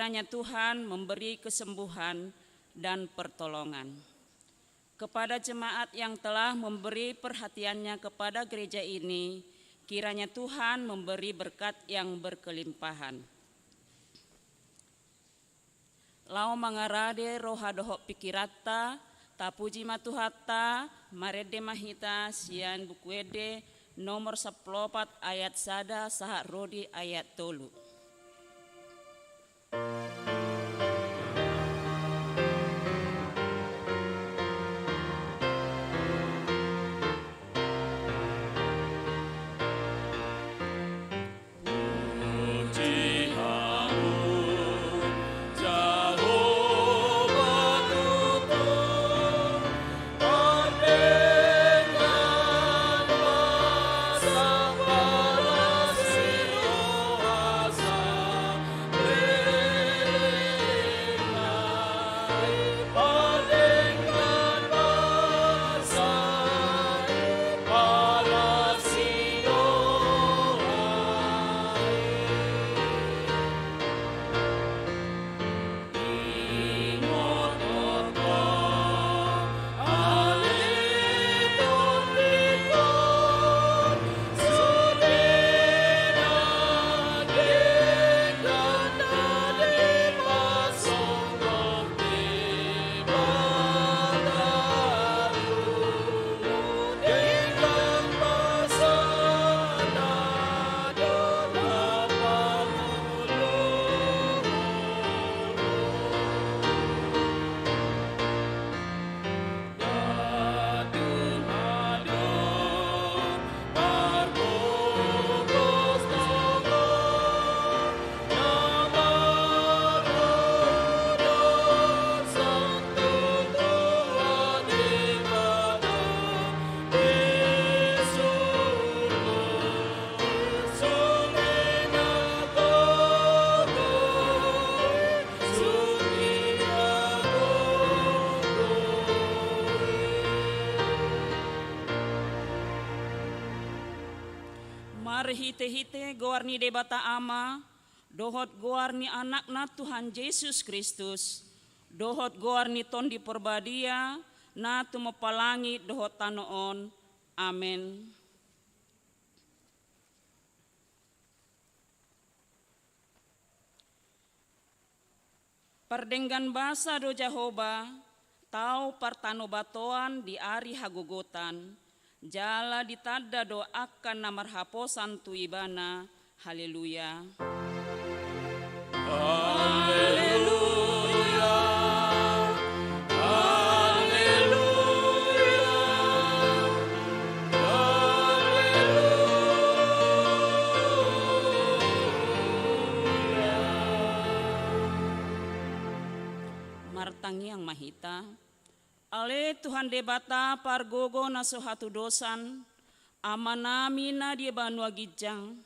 kiranya Tuhan memberi kesembuhan dan pertolongan. Kepada jemaat yang telah memberi perhatiannya kepada gereja ini, kiranya Tuhan memberi berkat yang berkelimpahan. Lau mangarade roha dohok pikirata, tapuji matuhata, marede mahita, sian bukuede, nomor 14 ayat sada, sahak rodi ayat 3. Hite-hite goarni debata ama, dohot goarni anakna Tuhan Yesus Kristus, dohot goarni tondi perbadia, na tumopalangi dohot tanoon. Amen. Pardenggan basa do Jahoba, tau partano batoan di ari hagogotan, jala ditada doakan namar haposan tu ibana. Haleluya. Haleluya. Haleluya. Haleluya. Martangi yang mahita, ale Tuhan debata pargogo naso hatu dosan, amanami na dia banua gijang,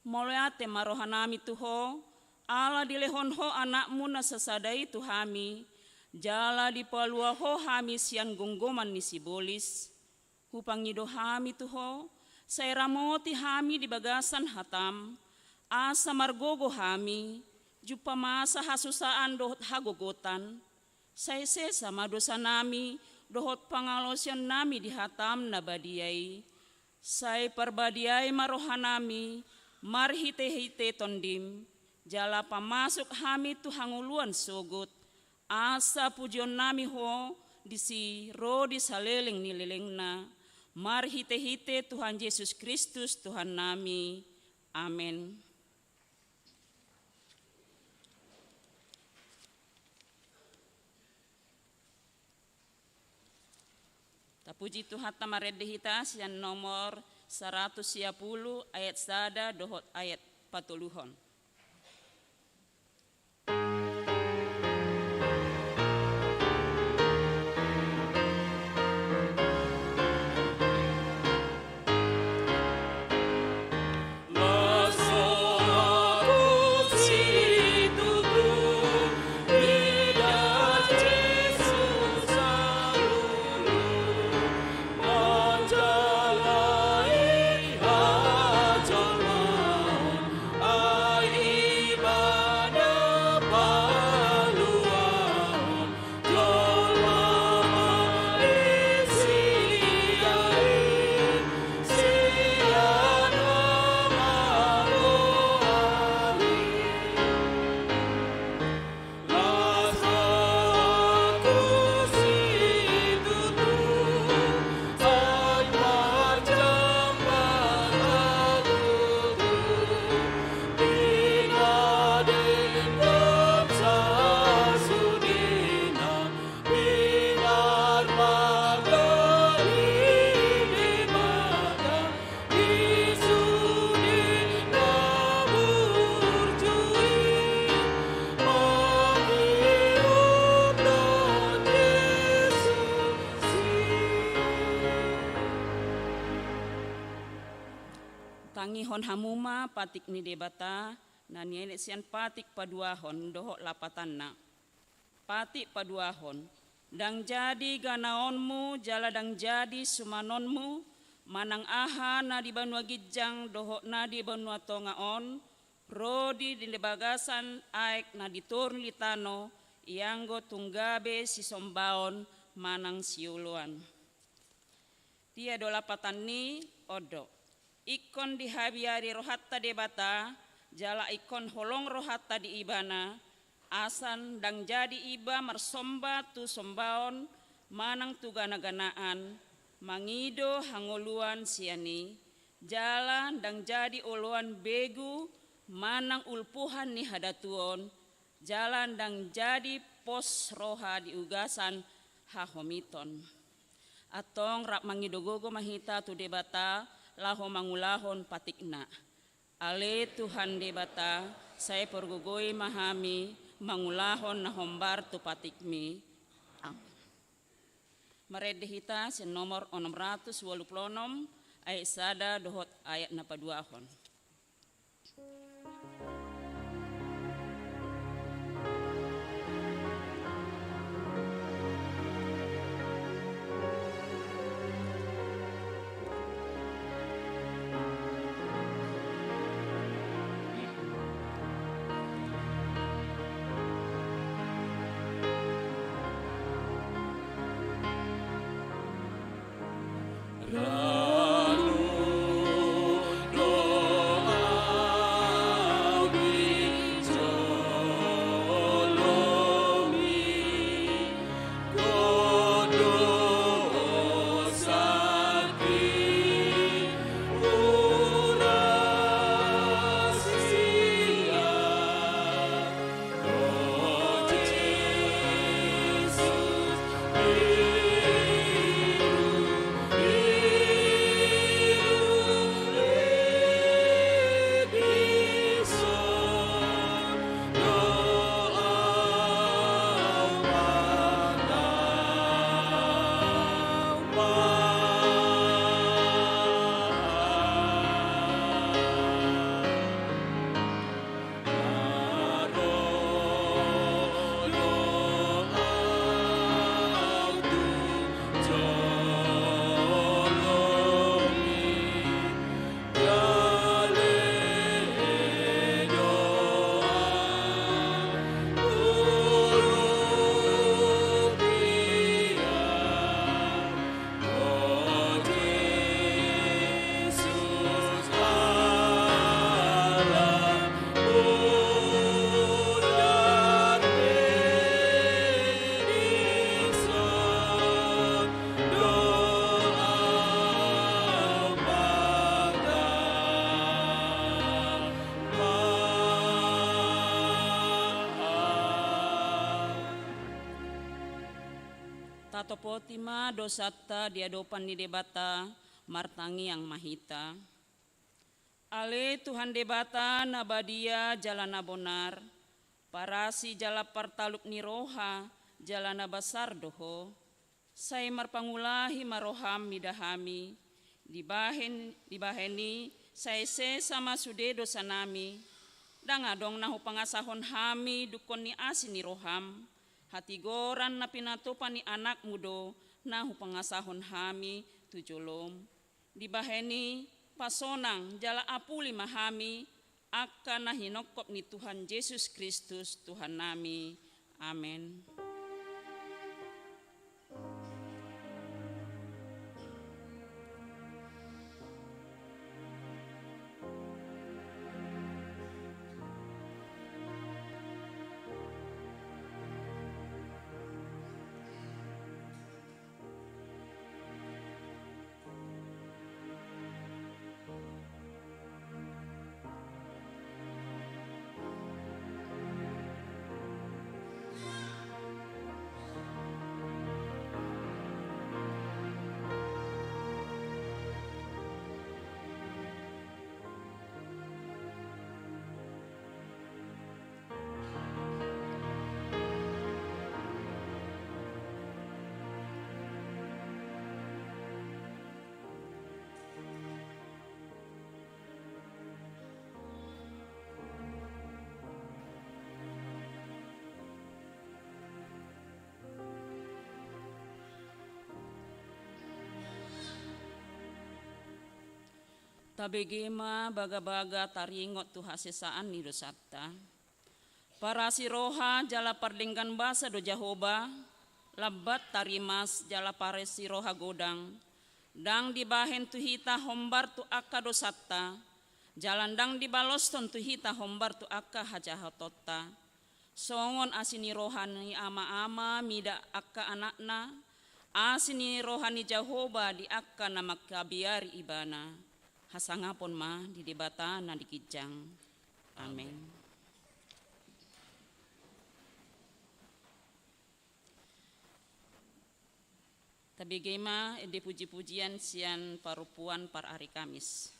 moleate marohanami tuho, ala dilehonho anakmu na sasadai tuhami, jala dipalua ho hami sian gonggoman ni sibolis, hupangido hami tuho, sairamoti hami di bagasan hatam, asa margogo hami, jupa masa hasusaan dohot hagogotan, saise sama dosa nami, dohot pangalosyan nami di hatam na badiai. Sai perbadiai marohanami, marhite-hite tondim, jala pamasuk hami tu hanguluan sogut, asa pujion nami ho, disi ro di saleleng nilelengna, marhite-hite Tuhan Yesus Kristus Tuhan nami. Amen. Tapuji Tuhan tamarede hita sian nomor 110 ayat sada dohot ayat 40. Ay pangihon hamuma patik ni debata naniene sian patik paduahon doho lapatanna patik paduahon dang jadi ganaonmu jala dang jadi sumanonmu manang aha na di banua gijang doho na di banua tongaon rodi di bagasan aek na diturun litano ianggo tunggabe si sombaon manang siuluan dia dolapatan ni odo ikon di habiari rohatta debata jala ikon holong rohatta di ibana asan dang jadi iba marsomba tu sombaon manang tu gana-ganaan mangido hangoluan siani jalan dang jadi uluan begu manang ulpuhan ni hadatuon jalan dang jadi pos roha di ugasan hahomiton atong rap mangidogogo mahita tu debata laho mangulahon patikna ale Tuhan debata saya pergogoi mahami mangulahon na hombar tu patikmi meredehita sen nomor 686 ayat sada dohot ayat napaduahon. Tato potima dosata diadopan di debata martangi yang mahita. Ale Tuhan debata nabadia jalana bonar, parasi jala partaluk ni roha jalana basar doho. Saya marpangulahi maroham midahami, dibaheni saya se sama sude dosa nami. Dangadong nahu pangasahon hami dukon ni asin ni roham. Hati goran na pinatupan ni anak mudo nahu pangasahon hami tujolom. Dibaheni pasonang jala apuli mahami akan nahinokop ni Tuhan Yesus Kristus Tuhan nami. Amin. Kabegema baga-baga taringot tu hasesaan ni dosata. Para siroha jala pardenggan basa do Jahoba, labat tarimas jala pare siroha godang, dang dibahen tu hita hombar tu akka dosata, jalan dang dibaloston tu hita hombar tu akka hajahatota. Songon asini rohani ama-ama mida akka anakna, asini rohani Jahoba di akka nama kabiari ibana. Hasangapon ma di debata na dikijang. Amin. Tabigema edi puji-pujian sian parupuan par hari Kamis.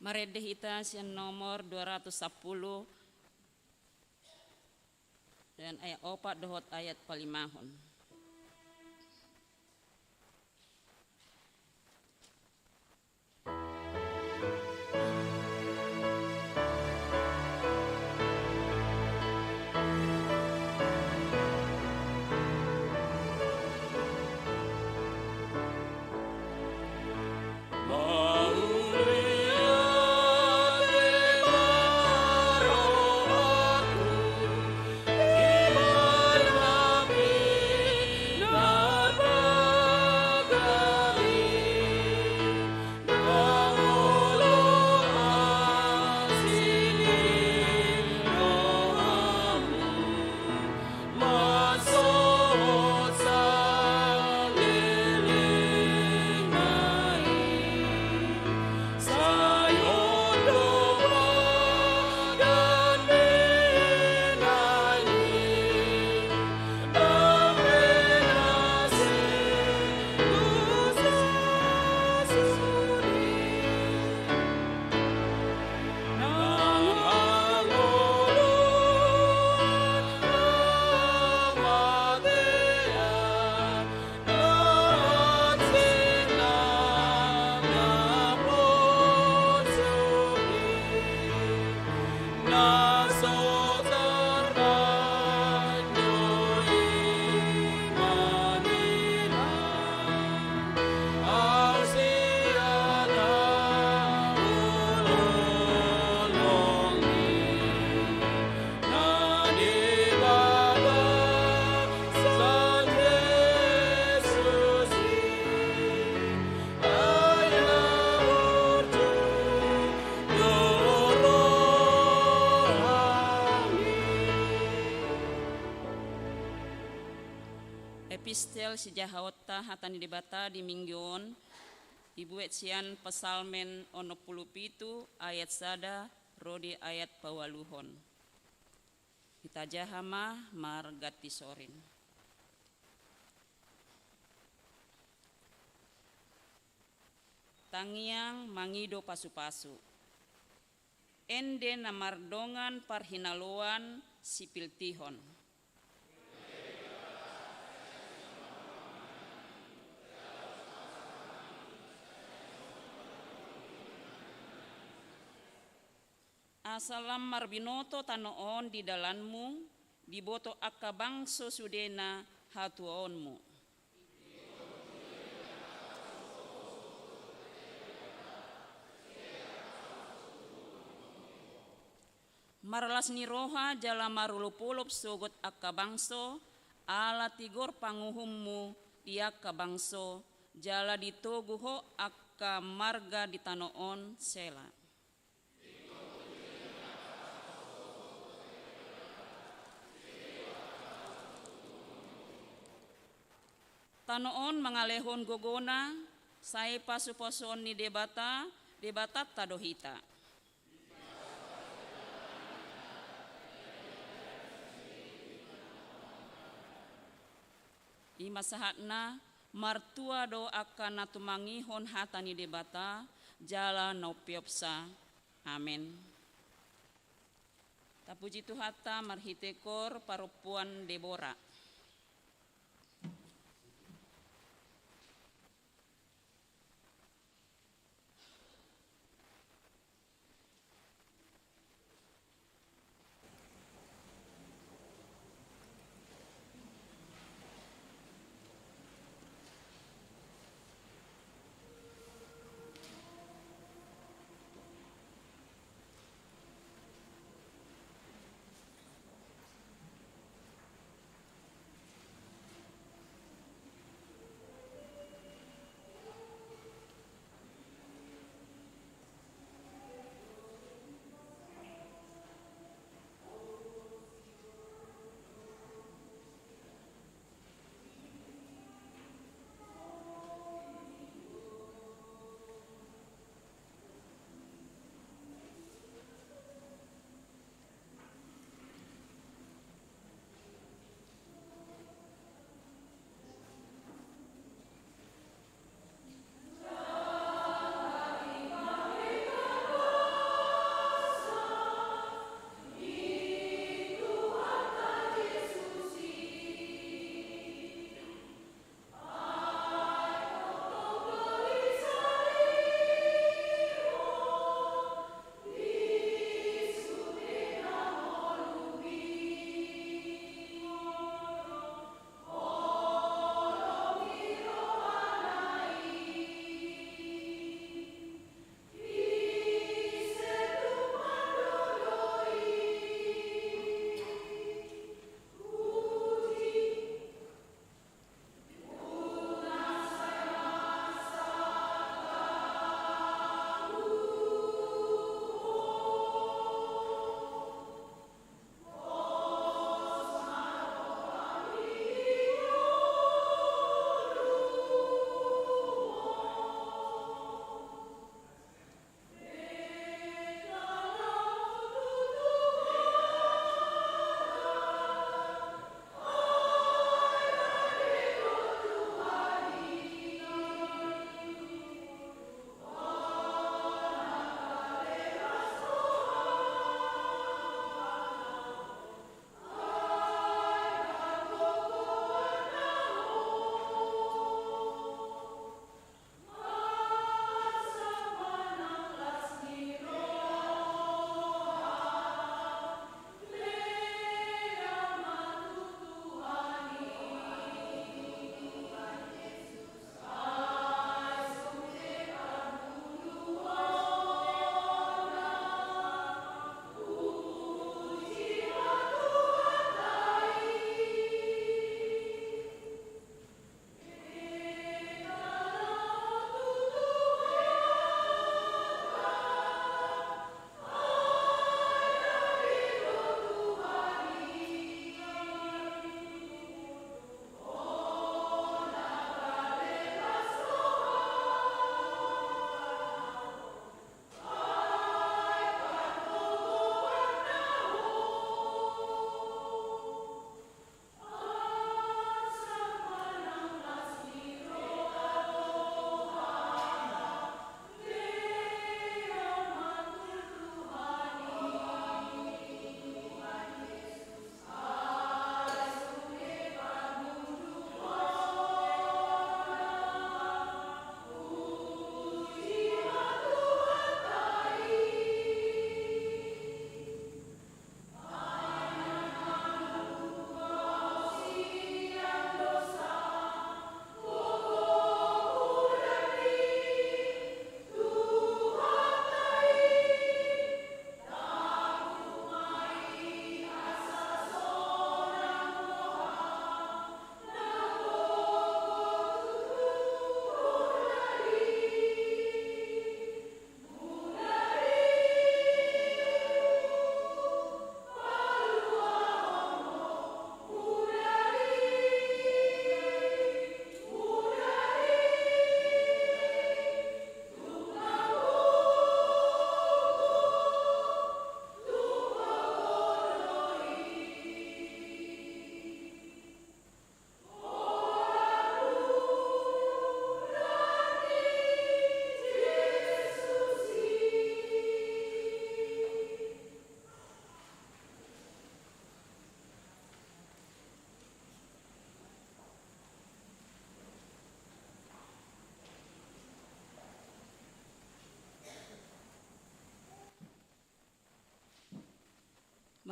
Maredeh ita sian nomor 210 dan ayat 4 dohot ayat palimahon. Epistel sejahota hatani debata di minggion ibu sian pesalmen ono puluh pitu ayat sada rodi ayat pawaluhon. Kita jahama margati sorin. Tangiang mangido pasu-pasu. Ende namardongan parhinaloan sipil tihon. Asalam marbinoto tanoon di dalanmu, diboto akka bangso sudena hatuonmu. Marlas ni roha jala marulupulup sogot akka bangso, ala tigor panguhummu di akka bangso, jala ditoguho akka marga di tanoon sela. Tanoon mangalehon gogona, saya pasuposon ni debata tadohita. Imasahatna martua do akan natumangihon hatani debata jala nopiopsa. Amin. Tapuji Tuhata marhitekor parupuan Debora.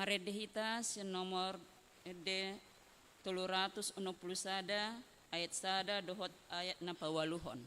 Maredehita nomor D 361 ayat sada dohot ayat napawaluhon.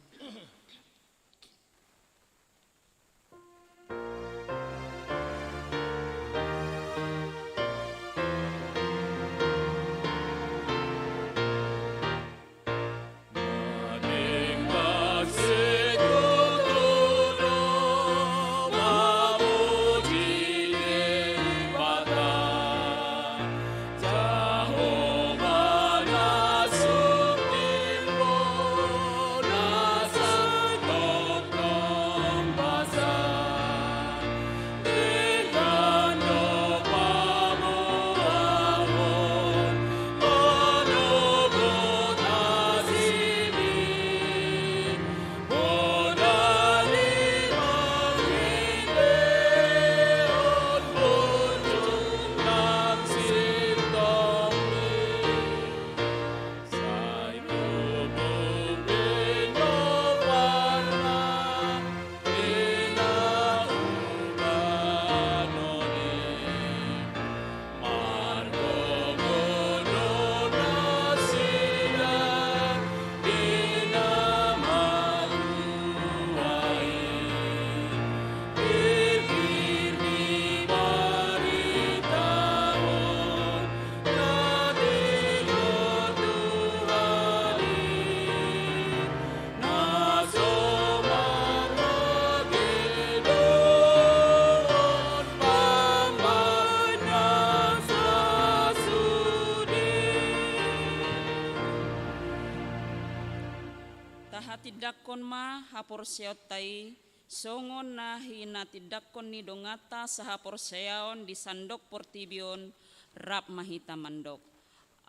Tidakon ma hapor seotai songon na hina tidakon ni dongata sa hapor seaon di sandok portibion rap mahita mandok.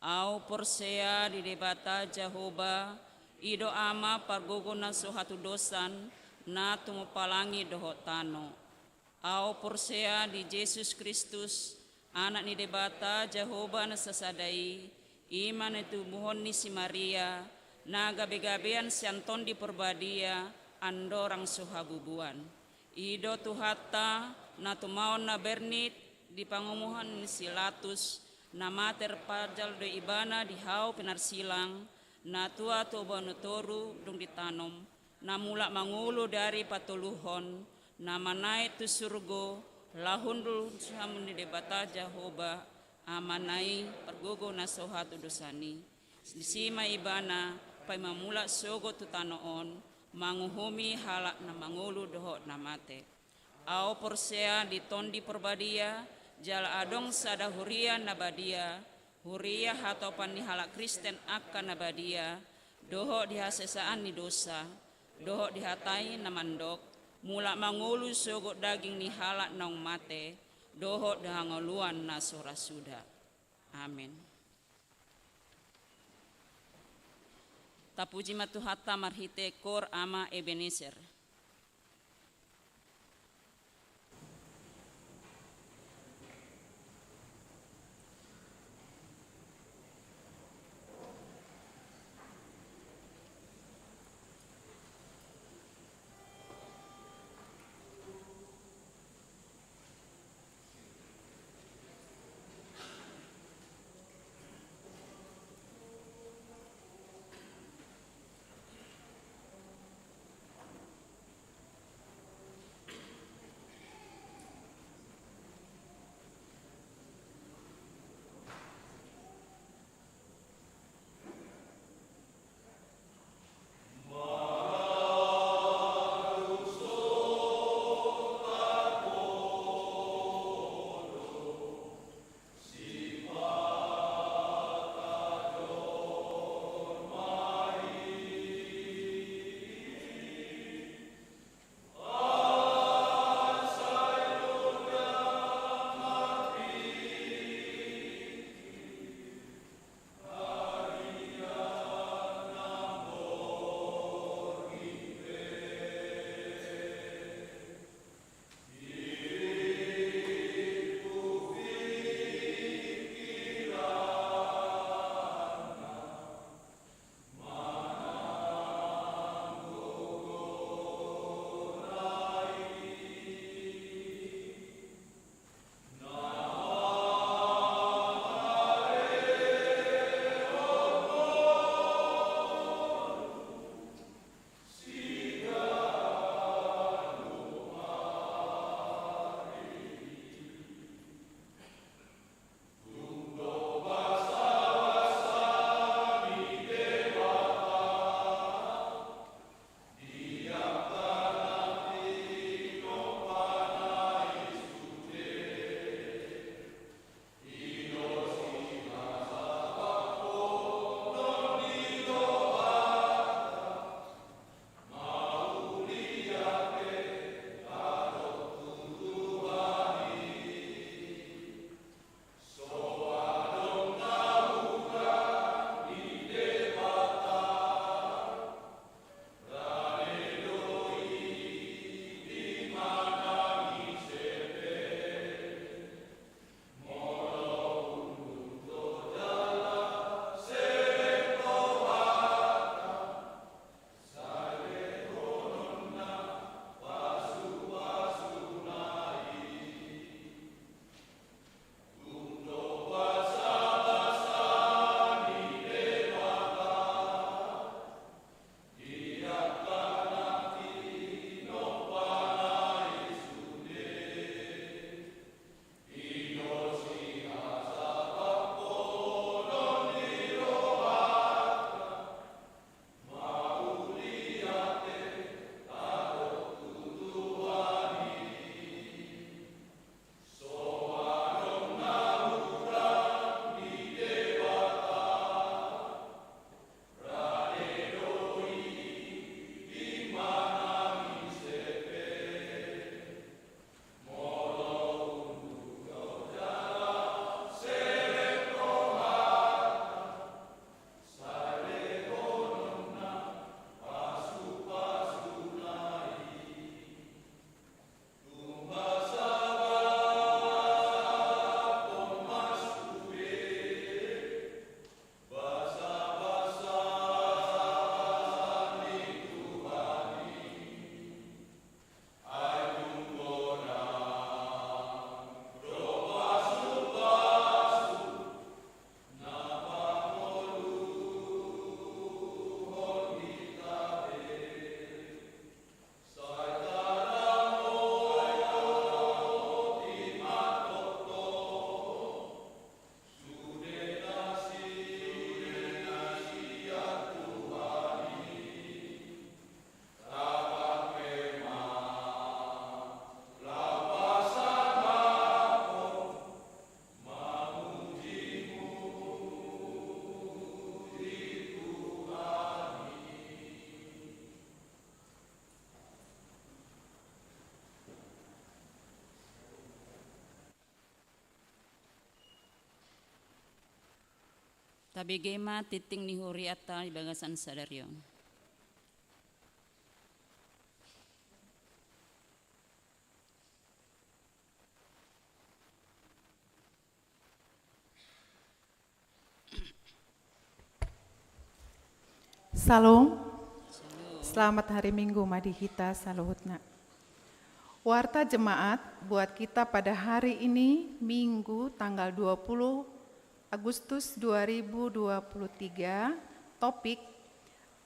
Au porsea di debata Jahoba ido ama pargogona sohatu dosan na tumupalangi dohotano. Au porsea di Yesus Kristus anak ni debata Jahoba na sasadai iman itu buhon ni si Maria na gabe-gabean sianton di perbadia andorang suhabubuan. Ido tuhata na tumaon na bernit di pangumuhan ni silatus na mater pajal do ibana di hau penarsilang na tua tobanu toru dong ditanom na mula mangulu dari patuluhon na manai tu surgo lahundul samun di debata Jahoba amanai pergogo na sohatu dosani disima ibana pai mamula sogo tutanoon manguhumi halak na mangulu doho na mate. Au porsea di tondi perbadia jala adong sada huria nabadia huria hatopan ni halak Kristen akan nabadia doho dihasesaan ni dosa doho dihatai na mandok mula mangulu sogo daging ni halak naung mate doho dahangoluan na surasuda. Amin. Tapuji matuhata marhite kor ama Ebenezer. Tabegema titing nihuri atta ibagasan sadaryo. Salam, selamat hari Minggu Madihita Saluhutna. Warta jemaat buat kita pada hari ini Minggu tanggal 20 Agustus 2023, topik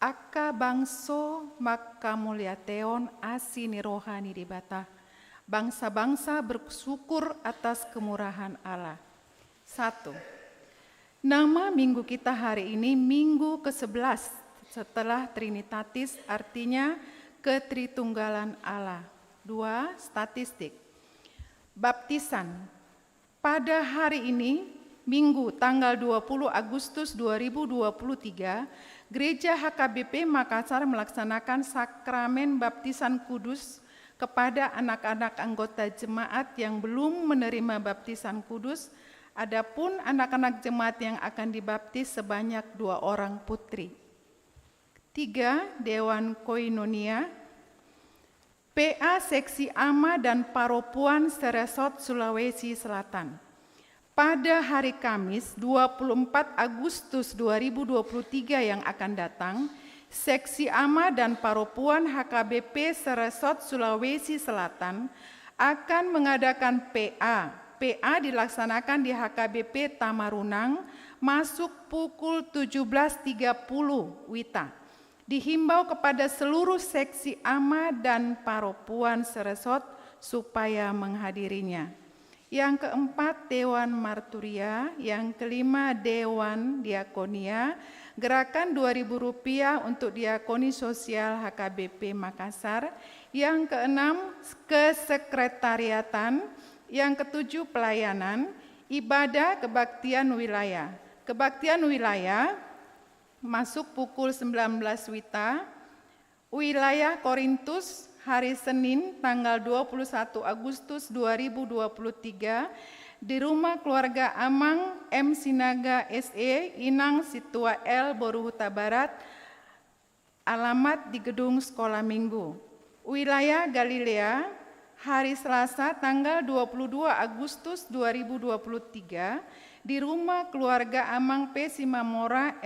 Aka bangso maka mulia teon asini rohani di bata. Bangsa-bangsa bersyukur atas kemurahan Allah. 1. Nama minggu kita hari ini Minggu ke-11 setelah Trinitatis, artinya ketritunggalan Allah. 2. Statistik. Baptisan. Pada hari ini, Minggu tanggal 20 Agustus 2023, Gereja HKBP Makassar melaksanakan sakramen baptisan kudus kepada anak-anak anggota jemaat yang belum menerima baptisan kudus. Adapun anak-anak jemaat yang akan dibaptis sebanyak 2 orang putri. 3. Dewan Koinonia. PA Seksi Ama dan Paropuan Seresot Sulawesi Selatan. Pada hari Kamis 24 Agustus 2023 yang akan datang, Seksi Ama dan Paropuan HKBP Seresot Sulawesi Selatan akan mengadakan PA. PA dilaksanakan di HKBP Tamarunang, masuk pukul 17.30 WITA. Dihimbau kepada seluruh seksi ama dan paropuan Seresot supaya menghadirinya. Yang keempat, Dewan Marturia. Yang kelima, Dewan Diakonia. Gerakan Rp2.000 untuk diakoni sosial HKBP Makassar. Yang keenam, kesekretariatan. Yang ketujuh, pelayanan. Ibadah kebaktian wilayah. Kebaktian wilayah masuk pukul 19 WITA, wilayah Korintus, hari Senin tanggal 21 Agustus 2023 di rumah keluarga Amang M. Sinaga SE, Inang Situa L. Boruhuta Barat, alamat di gedung Sekolah Minggu. Wilayah Galilea, hari Selasa tanggal 22 Agustus 2023 di rumah keluarga Amang P. Simamora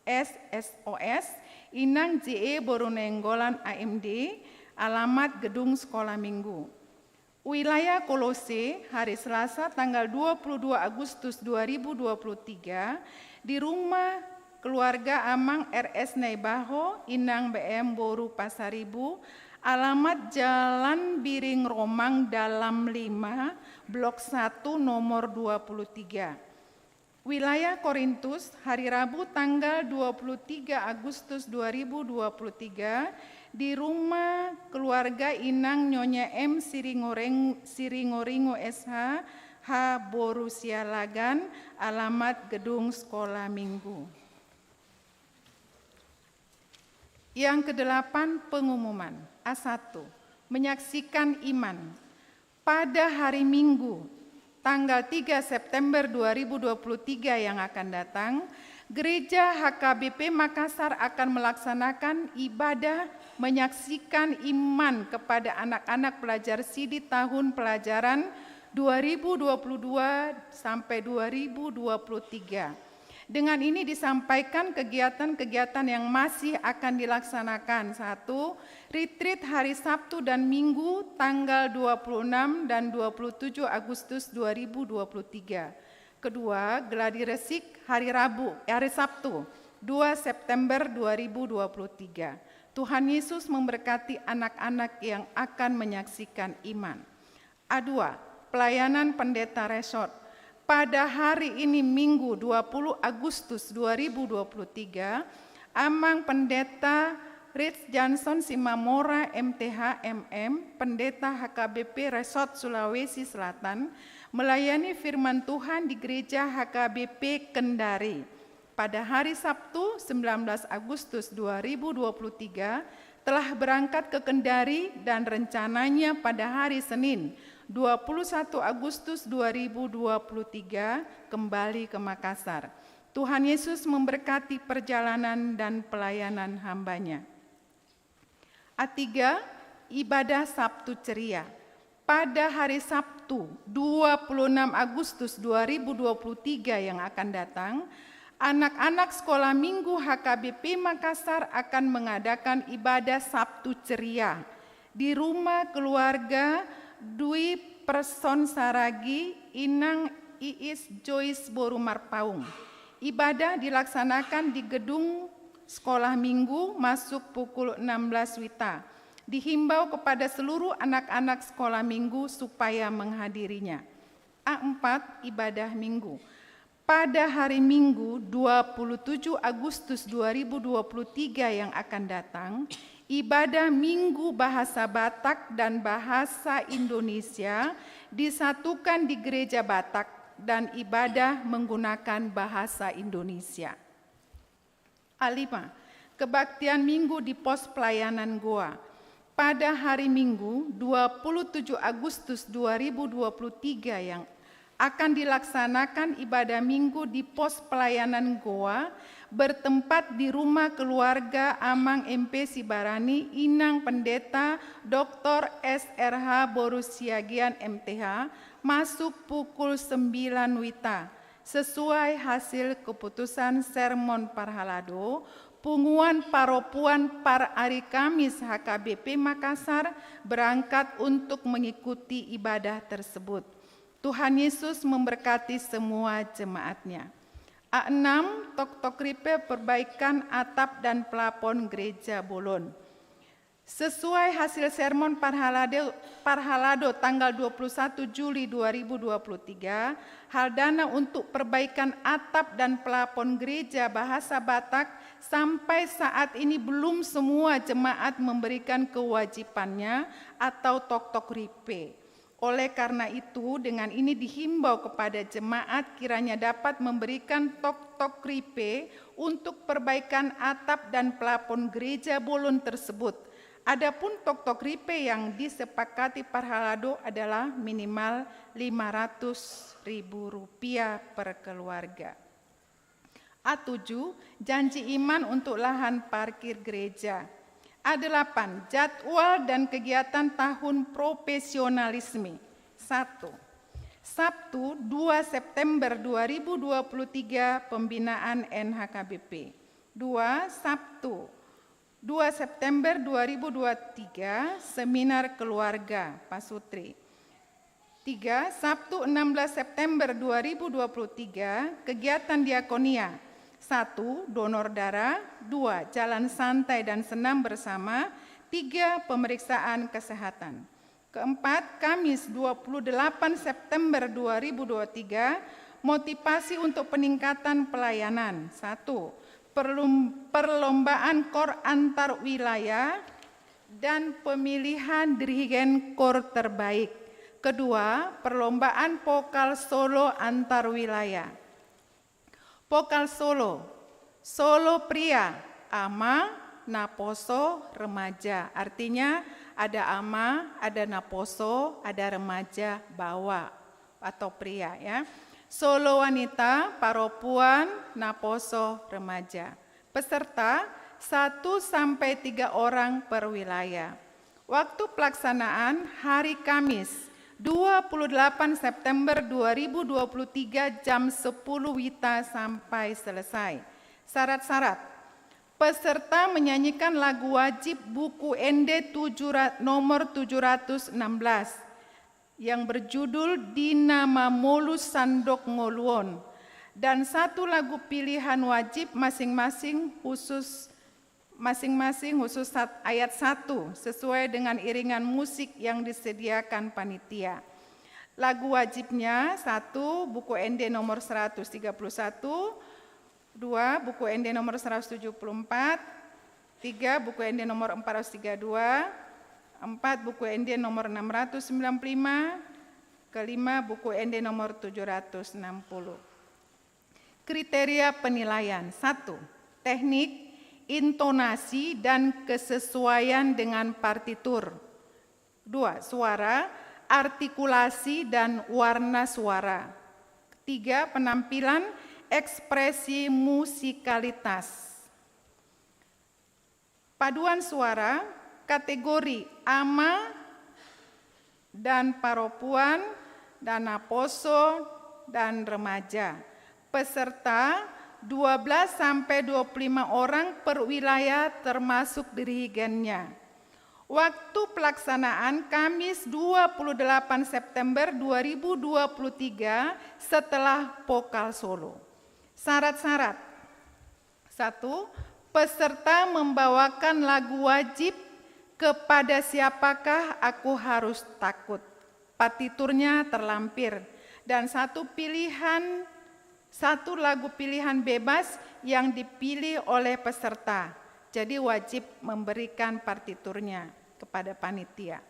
SSOS, Inang JE Borunenggolan AMD, alamat gedung Sekolah Minggu. Wilayah Kolose, hari Selasa tanggal 22 Agustus 2023 di rumah keluarga Amang RS Naibaho, Inang BM Boru Pasaribu, alamat Jalan Biring Romang Dalam 5, Blok 1 nomor 23. Wilayah Korintus, hari Rabu tanggal 23 Agustus 2023 di rumah keluarga Inang Nyonya M. Siringoringo SH, H. Borusia Lagan, alamat gedung Sekolah Minggu. Yang ke-8, pengumuman. A1, menyaksikan iman. Pada hari Minggu, tanggal 3 September 2023 yang akan datang, Gereja HKBP Makassar akan melaksanakan ibadah menyaksikan iman kepada anak-anak pelajar SIDI tahun pelajaran 2022 sampai 2023. Dengan ini disampaikan kegiatan-kegiatan yang masih akan dilaksanakan. 1. Retreat hari Sabtu dan Minggu tanggal 26 dan 27 Agustus 2023. Kedua, gladi resik hari Sabtu 2 September 2023. Tuhan Yesus memberkati anak-anak yang akan menyaksikan iman. A2, pelayanan pendeta resort. Pada hari ini Minggu 20 Agustus 2023, Amang Pendeta Rich Johnson Simamora MTH MM, Pendeta HKBP Resort Sulawesi Selatan, melayani firman Tuhan di Gereja HKBP Kendari. Pada hari Sabtu 19 Agustus 2023 telah berangkat ke Kendari dan rencananya pada hari Senin 21 Agustus 2023 kembali ke Makassar. Tuhan Yesus memberkati perjalanan dan pelayanan hamba-Nya. A3, ibadah Sabtu ceria. Pada hari Sabtu 26 Agustus 2023 yang akan datang, anak-anak sekolah minggu HKBP Makassar akan mengadakan ibadah Sabtu ceria di rumah keluarga Dwi Person Saragi, Inang Iis Joyce Borumar Paung. Ibadah dilaksanakan di gedung sekolah minggu masuk pukul 16 WITA. Dihimbau kepada seluruh anak-anak sekolah minggu supaya menghadirinya. A4, ibadah minggu. Pada hari Minggu 27 Agustus 2023 yang akan datang, ibadah Minggu Bahasa Batak dan Bahasa Indonesia disatukan di Gereja Batak dan ibadah menggunakan bahasa Indonesia. A5, kebaktian Minggu di pos pelayanan Goa. Pada hari Minggu 27 Agustus 2023 yang akan dilaksanakan ibadah Minggu di pos pelayanan Goa bertempat di rumah keluarga Amang MP Sibarani, Inang Pendeta Dr. SRH Borusiagian MTH, masuk pukul 9 WITA, sesuai hasil keputusan Sermon Parhalado, Punguan Paropuan par hari Kamis HKBP Makassar berangkat untuk mengikuti ibadah tersebut. Tuhan Yesus memberkati semua jemaatnya. A6, Tok Ripe perbaikan atap dan plafon Gereja Bolon. Sesuai hasil sermon Parhalado tanggal 21 Juli 2023, hal dana untuk perbaikan atap dan plafon gereja bahasa Batak sampai saat ini belum semua jemaat memberikan kewajibannya atau Tok Ripe. Oleh karena itu, dengan ini dihimbau kepada jemaat kiranya dapat memberikan Tok Ripe untuk perbaikan atap dan plafon gereja Bolon tersebut. Adapun Tok Ripe yang disepakati Parhalado adalah minimal Rp500.000 per keluarga. A7, janji iman untuk lahan parkir gereja. A8, jadwal dan kegiatan tahun profesionalisme. 1. Sabtu 2 September 2023 pembinaan NHKBP. 2. Sabtu 2 September 2023 seminar keluarga Pasutri. 3. Sabtu 16 September 2023 kegiatan diakonia. 1. Donor darah. 2. Jalan santai dan senam bersama. 3. Pemeriksaan kesehatan. Keempat, Kamis 28 September 2023, motivasi untuk peningkatan pelayanan. 1. Perlombaan KOR antar wilayah dan pemilihan dirigen KOR terbaik. Kedua, perlombaan vokal solo antar wilayah. Vokal solo, solo pria, ama, naposo, remaja. Artinya ada ama, ada naposo, ada remaja, bawa atau pria ya. Solo wanita, paropuan, naposo, remaja. Peserta 1-3 orang per wilayah. Waktu pelaksanaan hari Kamis 28 September 2023 jam 10 WITA sampai selesai. Syarat-syarat: peserta menyanyikan lagu wajib buku ND nomor 716 yang berjudul Dinama Molus Sandok Ngoluon dan 1 lagu pilihan wajib masing-masing khusus ayat 1 sesuai dengan iringan musik yang disediakan panitia. Lagu wajibnya 1 buku ND nomor 131, 2 buku ND nomor 174, 3 buku ND nomor 432, 4 buku ND nomor 695, kelima buku ND nomor 760. Kriteria penilaian: 1. Teknik, intonasi dan kesesuaian dengan partitur. 2. Suara, artikulasi dan warna suara. 3. Penampilan, ekspresi musikalitas. Paduan suara kategori ama dan paropuan, dana poso, dan remaja. Peserta 12 sampai 25 orang per wilayah termasuk dirigennya. Waktu pelaksanaan Kamis 28 September 2023 setelah Pokal Solo. Syarat-syarat. 1. Peserta membawakan lagu wajib Kepada Siapakah Aku Harus Takut. Partiturnya terlampir dan satu lagu pilihan bebas yang dipilih oleh peserta. Jadi wajib memberikan partiturnya kepada panitia.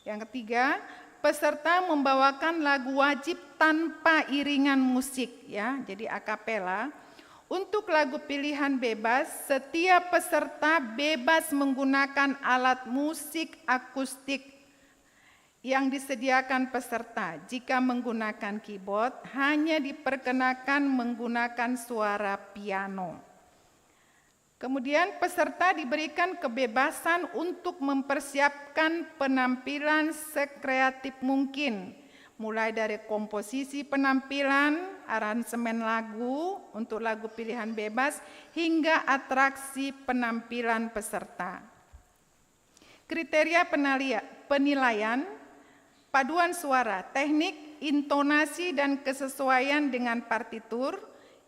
Yang ketiga, peserta membawakan lagu wajib tanpa iringan musik, ya, jadi akapela. Untuk lagu pilihan bebas, setiap peserta bebas menggunakan alat musik akustik yang disediakan peserta. Jika menggunakan keyboard, hanya diperkenakan menggunakan suara piano. Kemudian peserta diberikan kebebasan untuk mempersiapkan penampilan sekreatif mungkin, mulai dari komposisi penampilan, aransemen lagu untuk lagu pilihan bebas, hingga atraksi penampilan peserta. Kriteria penilaian, paduan suara, teknik, intonasi, dan kesesuaian dengan partitur.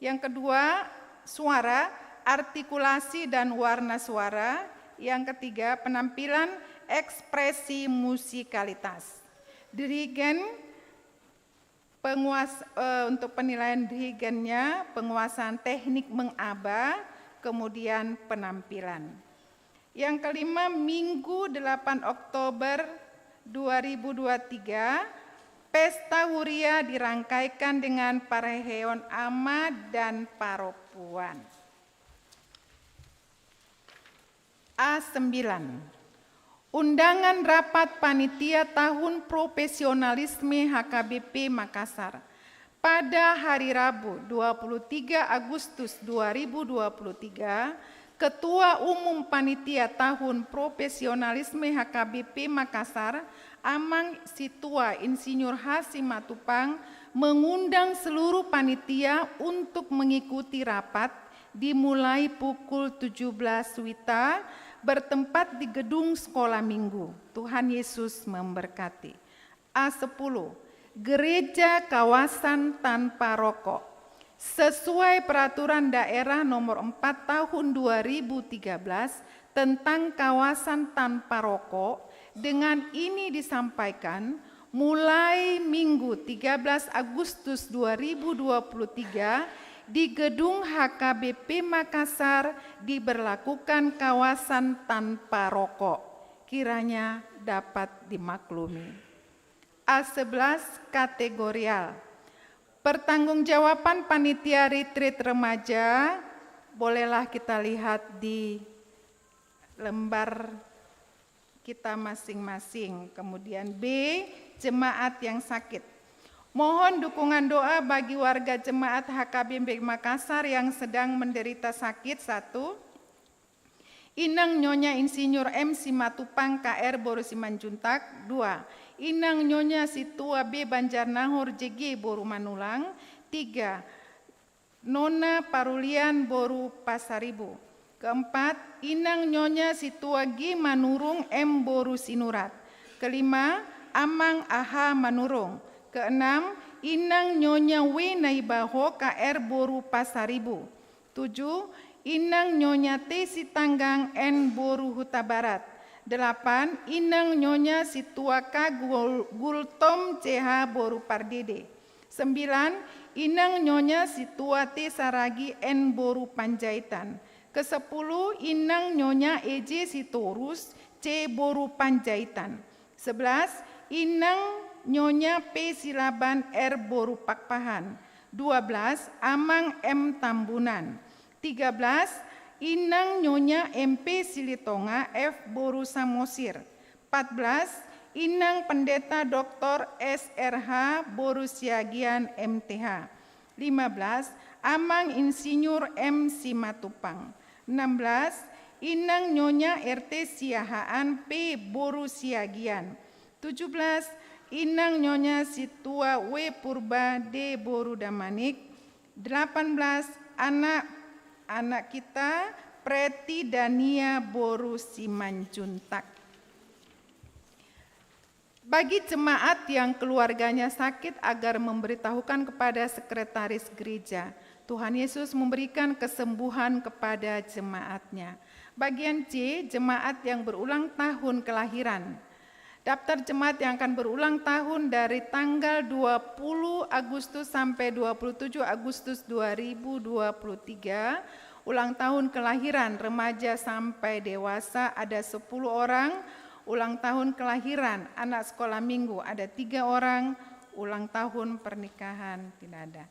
Yang kedua, suara, artikulasi dan warna suara. Yang ketiga, penampilan, ekspresi musikalitas. Dirigen, untuk penilaian dirigennya, penguasaan teknik mengaba, kemudian penampilan. Yang kelima, Minggu 8 Oktober 2023, Pesta Huria dirangkaikan dengan pareheon ama dan paropuan. A9. Undangan Rapat Panitia Tahun Profesionalisme HKBP Makassar pada hari Rabu 23 Agustus 2023, Ketua Umum Panitia Tahun Profesionalisme HKBP Makassar, Amang Situa Insinyur Hasim Matupang, mengundang seluruh panitia untuk mengikuti rapat dimulai pukul 17 WITA bertempat di gedung sekolah minggu. Tuhan Yesus memberkati. A10. Gereja kawasan tanpa rokok. Sesuai peraturan daerah nomor 4 tahun 2013 tentang kawasan tanpa rokok, dengan ini disampaikan mulai Minggu 13 Agustus 2023 di gedung HKBP Makassar diberlakukan kawasan tanpa rokok. Kiranya dapat dimaklumi. A11 kategorial. Pertanggungjawaban panitia retreat remaja, bolehlah kita lihat di lembar kita masing-masing. Kemudian B, jemaat yang sakit. Mohon dukungan doa bagi warga jemaat HKBP Makassar yang sedang menderita sakit. 1. Inang Nyonya Insinyur M. Simatupang KR Boru Simanjuntak. 2. Inang Nyonya Situa B. Banjarnahor JG Boru Manulang. 3. Nona Parulian Boru Pasaribu. 4. Inang Nyonya Situa G. Manurung M. Boru Sinurat. 5. Amang Aha Manurung. 6. Inang Nyonya W. Naibaho KR Boru Pasaribu. 7. Inang Nyonya T. Sitanggang N. Boru Huta Barat. 8. Inang Nyonya Situaka Gultom CH Boru Pardede. 9. Inang Nyonya Situa T. Saragi N. Boru Panjaitan. Ke-10. Inang Nyonya EJ Sitorus C. Boru Panjaitan. 11. Inang Nyonya P. Silaban R. Boru Pakpahan. 12. Amang M. Tambunan. 13. Inang Nyonya MP Silitonga F. Boru Samosir. 14. Inang Pendeta Dr. SRH Boru Siagian MTH. 15. Amang Insinyur M. Simatupang. 16. Inang Nyonya RT Siahaan P. Boru Siagian. 17. Inang Nyonya Situa W. Purba D. Boru Damanik. 18. Anak kita Preti Dania Boru Simanjuntak. Bagi jemaat yang keluarganya sakit agar memberitahukan kepada sekretaris gereja. Tuhan Yesus memberikan kesembuhan kepada jemaatnya. Bagian C, jemaat yang berulang tahun kelahiran. Daftar jemaat yang akan berulang tahun dari tanggal 20 Agustus sampai 27 Agustus 2023. Ulang tahun kelahiran remaja sampai dewasa ada 10 orang. Ulang tahun kelahiran anak sekolah minggu ada 3 orang. Ulang tahun pernikahan tidak ada.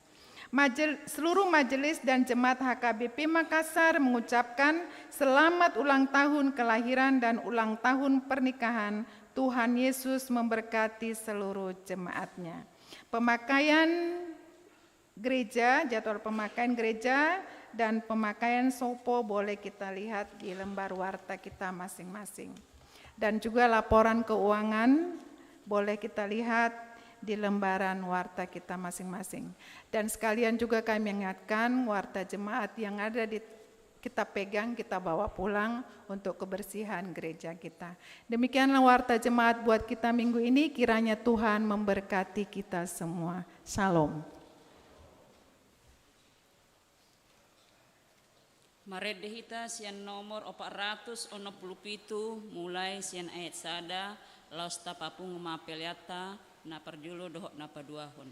Seluruh majelis dan jemaat HKBP Makassar mengucapkan selamat ulang tahun kelahiran dan ulang tahun pernikahan. Tuhan Yesus memberkati seluruh jemaatnya. Pemakaian gereja, jadwal pemakaian gereja dan pemakaian sopo boleh kita lihat di lembar warta kita masing-masing. Dan juga laporan keuangan boleh kita lihat di lembaran warta kita masing-masing. Dan sekalian juga kami mengingatkan warta jemaat yang ada kita pegang, kita bawa pulang untuk kebersihan gereja kita. Demikianlah warta jemaat buat kita minggu ini, kiranya Tuhan memberkati kita semua. Shalom. Maredehita sian nomor 467 mulai sian ayat sada laos tapapung mapeliata na perjulo dohok na paduahon.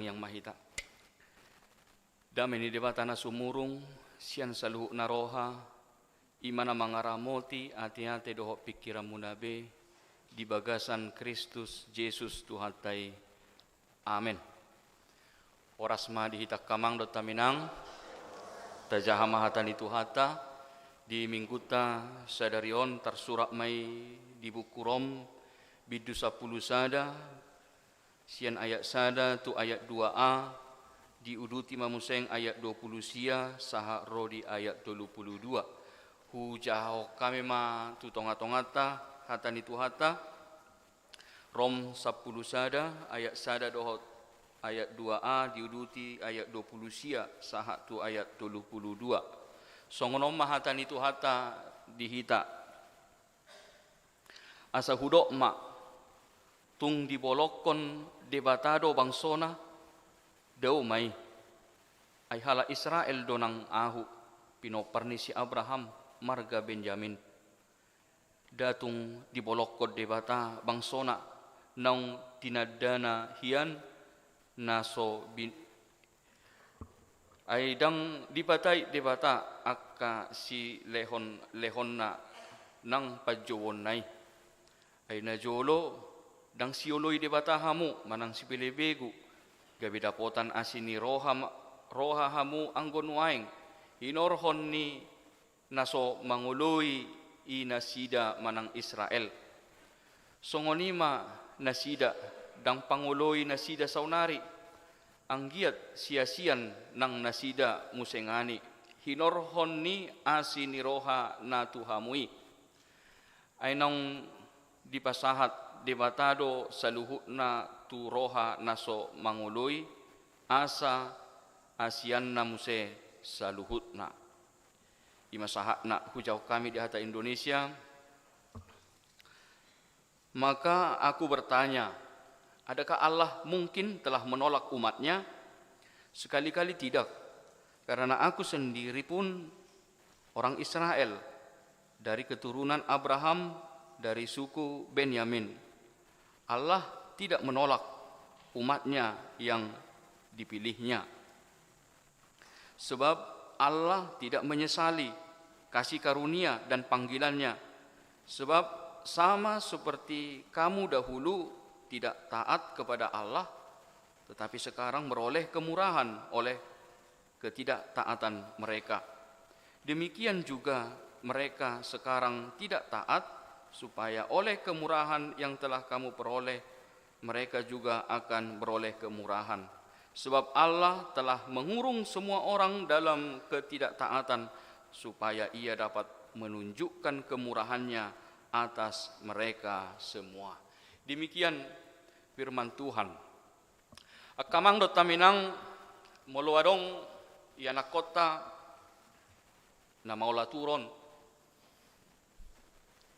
yang mahita. Damai ni debatana sumurung, sian saluhu naroha, imana mangaramoti ati-ati doho pikiran munabe, di bagasan Kristus Yesus Tuhan tai. Amin. Oras ma dihitak kamang dot taminang, tajaha mahatan itu hata, di mingguta sadarion tersurat mai di buku Rom, bidu 10 sada, sian ayat sada tu ayat 2a, diuduti mamuseng ayat 20 sia, saha rodi ayat 22. Hujaho kami ma tu tonga-tongata, hatan itu hata, Rom 10 sada, ayat sada dohot ayat 2a, diuduti ayat 20 sia, saha tu ayat 22. Songonom mahatan itu hata dihita. Asa hudok ma tung dibolokon debatado bangsona dau mai ay hala Israel donang ahu pinoparni si Abraham marga Benjamin datung dibolokon debata bangsona naung tinadana hian naso bin ay dang dibatay debata akka si lehonna nang pajowon nay ay najolo dang sioloy debata hamu manang si pilebegu gabi dapotan asini roha hamu anggon waing hinorhon ni naso manguloy inasida manang Israel songonima nasida dang panguloy nasida saunari ang giat sia-sian nang nasida musengani hinorhon ni asini roha na tuhamui ay nang dipasahat debatado sa luhut na tu roha naso manguloy asa asian na muse sa luhut na imasahat na hujaw kami di hata Indonesia. Maka aku bertanya, adakah Allah mungkin telah menolak umatnya? Sekali-kali tidak, karena aku sendiri pun orang Israel dari keturunan Abraham dari suku Benyamin. Allah tidak menolak umatnya yang dipilihnya. Sebab Allah tidak menyesali kasih karunia dan panggilannya. Sebab sama seperti kamu dahulu tidak taat kepada Allah, tetapi sekarang beroleh kemurahan oleh ketidaktaatan mereka. Demikian juga mereka sekarang tidak taat, supaya oleh kemurahan yang telah kamu peroleh, mereka juga akan beroleh kemurahan. Sebab Allah telah mengurung semua orang dalam ketidaktaatan, supaya ia dapat menunjukkan kemurahannya atas mereka semua. Demikian firman Tuhan. Akamang dot taminang moluadong ianak kota na maulaturon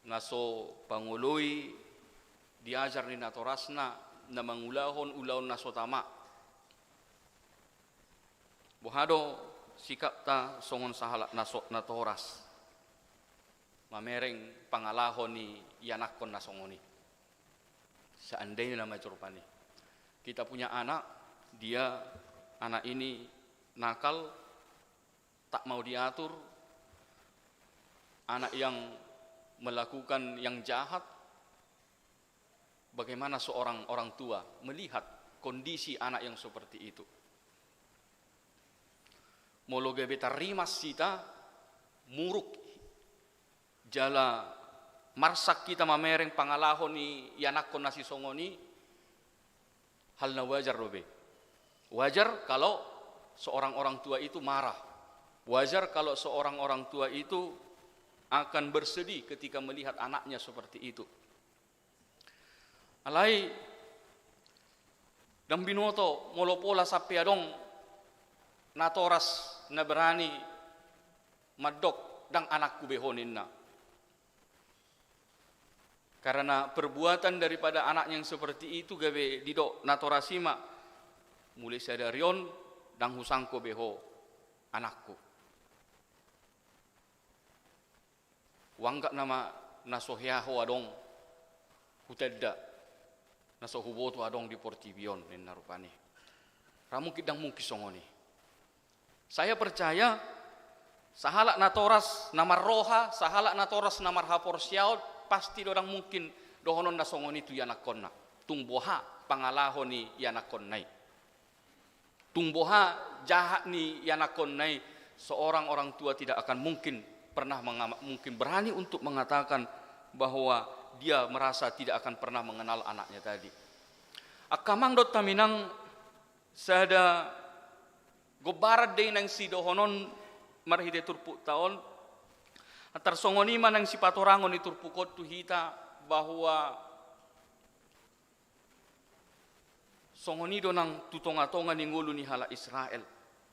naso panguloy diajar ni natorasna na mangulahon ulahon naso tama. Buhado sikap ta songon sahala naso natoras. Mamereng pangalahon ni yanakon nasongoni. Seandainya nama curpani. Kita punya anak, anak ini nakal, tak mau diatur, anak yang melakukan yang jahat. Bagaimana seorang orang tua melihat kondisi anak yang seperti itu? Mologe beta rimas sita muruk jala marsak kita mamereng pangalahon ni yanakon nasi songoni hal na wajar robe. Wajar kalau seorang orang tua itu marah. Wajar kalau seorang orang tua itu akan bersedih ketika melihat anaknya seperti itu. Alai dang binoto molopola sape adong natoras na berani madok dang anakku behonin na. Karena perbuatan daripada anak yang seperti itu gawe didok natorasima mulai sadarion dang husangko beho anakku. Wangga nama nasohiaho adong hutedda nasohuboto adong di portibion nen narupane. Ramu kidang mungkin songoni. Saya percaya sahalak natoras namar roha, sahalak natoras namar hapor siaut, pasti dorang mungkin dohonon na songoni tu yanakonna. Tungboha pangalahon ni yanakonnai. Tungboha jahat ni yanakonnai. Seorang orang tua tidak akan mungkin mungkin berani untuk mengatakan bahwa dia merasa tidak akan pernah mengenal anaknya tadi. Akamang dot taminang sada gobarat day nang si dohonon marhide turpu taon antar songoni manang si patorangon ni turpukot tuhita bahwa songoni do nang tutonga-tonga ni ngulu ni hala Israel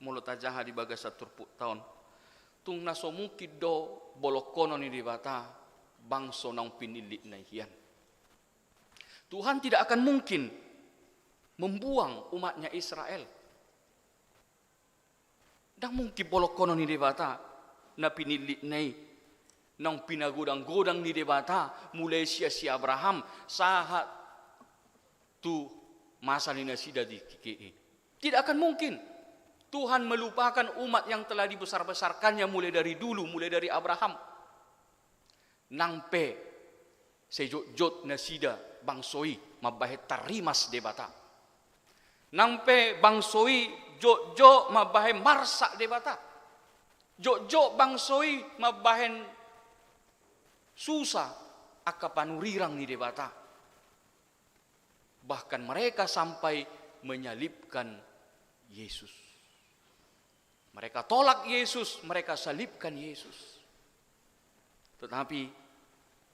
mulut ajaha di bagasa turpu taon tung nasomukid do bolokono ni dibata bangso nang pinili na hiyan. Tuhan tidak akan mungkin membuang umatnya Israel. Dan mungkin bolokono ni debata na pinili nay nang pinagudang-gudang ni debata mulai si Abraham sahat tu masa ni nasida di kiki. Tidak akan mungkin Tuhan melupakan umat yang telah dibesar-besarkannya mulai dari dulu, mulai dari Abraham. Nangpe sejot-jot nasida bangsoi mabahet tarimas debata. Nampe bangsoi jo mabahen marsak debata. Jo bangsoi mabahen susah akapanurirang ni debata. Bahkan mereka sampai menyalibkan Yesus. Mereka tolak Yesus, mereka salibkan Yesus. Tetapi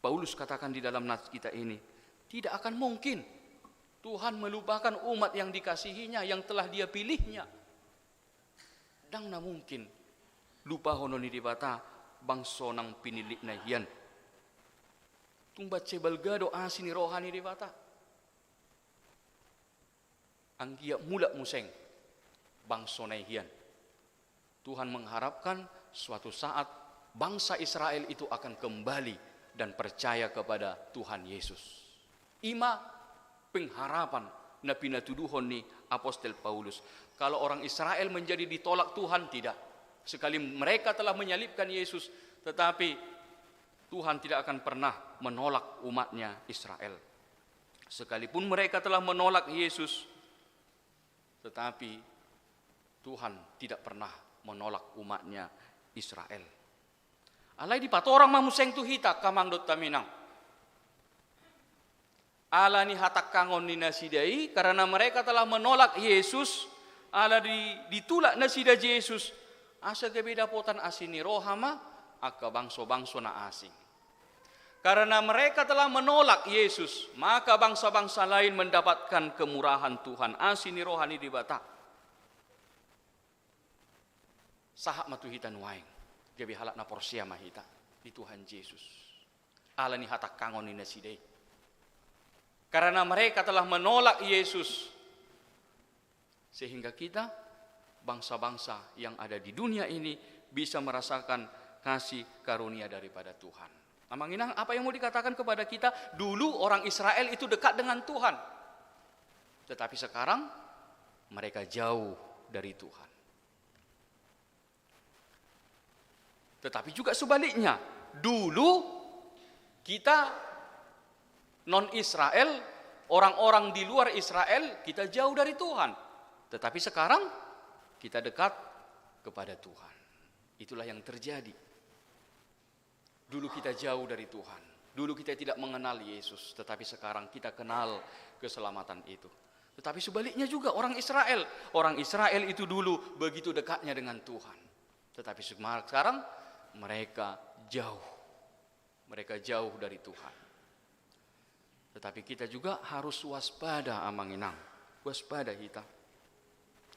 Paulus katakan di dalam nats kita ini, tidak akan mungkin Tuhan melupakan umat yang dikasihinya, yang telah dia pilihnya. Dang na mungkin lupa hono ni dibata bangso nang pinilik na hiyan. Tumbat cebalgado asini rohani dibata. Anggia mula museng bangso na hiyan. Tuhan mengharapkan suatu saat bangsa Israel itu akan kembali dan percaya kepada Tuhan Yesus. Ima pengharapan na pinatuduhon ni Apostel Paulus. Kalau orang Israel menjadi ditolak Tuhan, tidak. Sekali mereka telah menyalibkan Yesus, tetapi Tuhan tidak akan pernah menolak umatnya Israel. Sekalipun mereka telah menolak Yesus, tetapi Tuhan tidak pernah menolak umatnya Israel. Alai di patorang mamuseng tuhita kamang dot taminang. Ala ni hatak kangon ni nasidai karena mereka telah menolak Yesus. Ala ditulak nasida Yesus. Asa gebeda potan asini rohama aka bangso-bangso na asing. Karena mereka telah menolak Yesus, maka bangsa-bangsa lain mendapatkan kemurahan Tuhan. Asini rohani dibata. Sahak matuhitan waing. Gebi halak na porsia mahita di Tuhan Yesus. Ala ni hatak kangon ni nasidai. Karena mereka telah menolak Yesus. Sehingga kita, bangsa-bangsa yang ada di dunia ini, bisa merasakan kasih karunia daripada Tuhan. Amanginang, apa yang mau dikatakan kepada kita? Dulu orang Israel itu dekat dengan Tuhan. Tetapi sekarang, mereka jauh dari Tuhan. Tetapi juga sebaliknya. Dulu, kita non-Israel, orang-orang di luar Israel, kita jauh dari Tuhan. Tetapi sekarang kita dekat kepada Tuhan. Itulah yang terjadi. Dulu kita jauh dari Tuhan. Dulu kita tidak mengenal Yesus. Tetapi sekarang kita kenal keselamatan itu. Tetapi sebaliknya juga orang Israel. Orang Israel itu dulu begitu dekatnya dengan Tuhan. Tetapi sekarang mereka jauh. Mereka jauh dari Tuhan. Tetapi kita juga harus waspada amanginang. Waspada kita.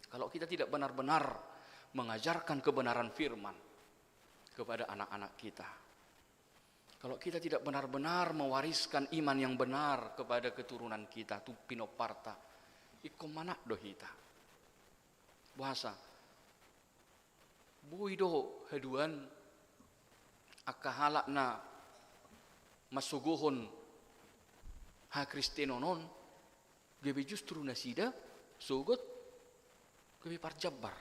Kalau kita tidak benar-benar mengajarkan kebenaran firman kepada anak-anak kita. Kalau kita tidak benar-benar mewariskan iman yang benar kepada keturunan kita. Tu pinoparta. Iko manak do hita. Bahasa. Bui do haduan. Akahalak na masuguhon ha Kristeno non gebe justru nasida sugot Kami parjabar.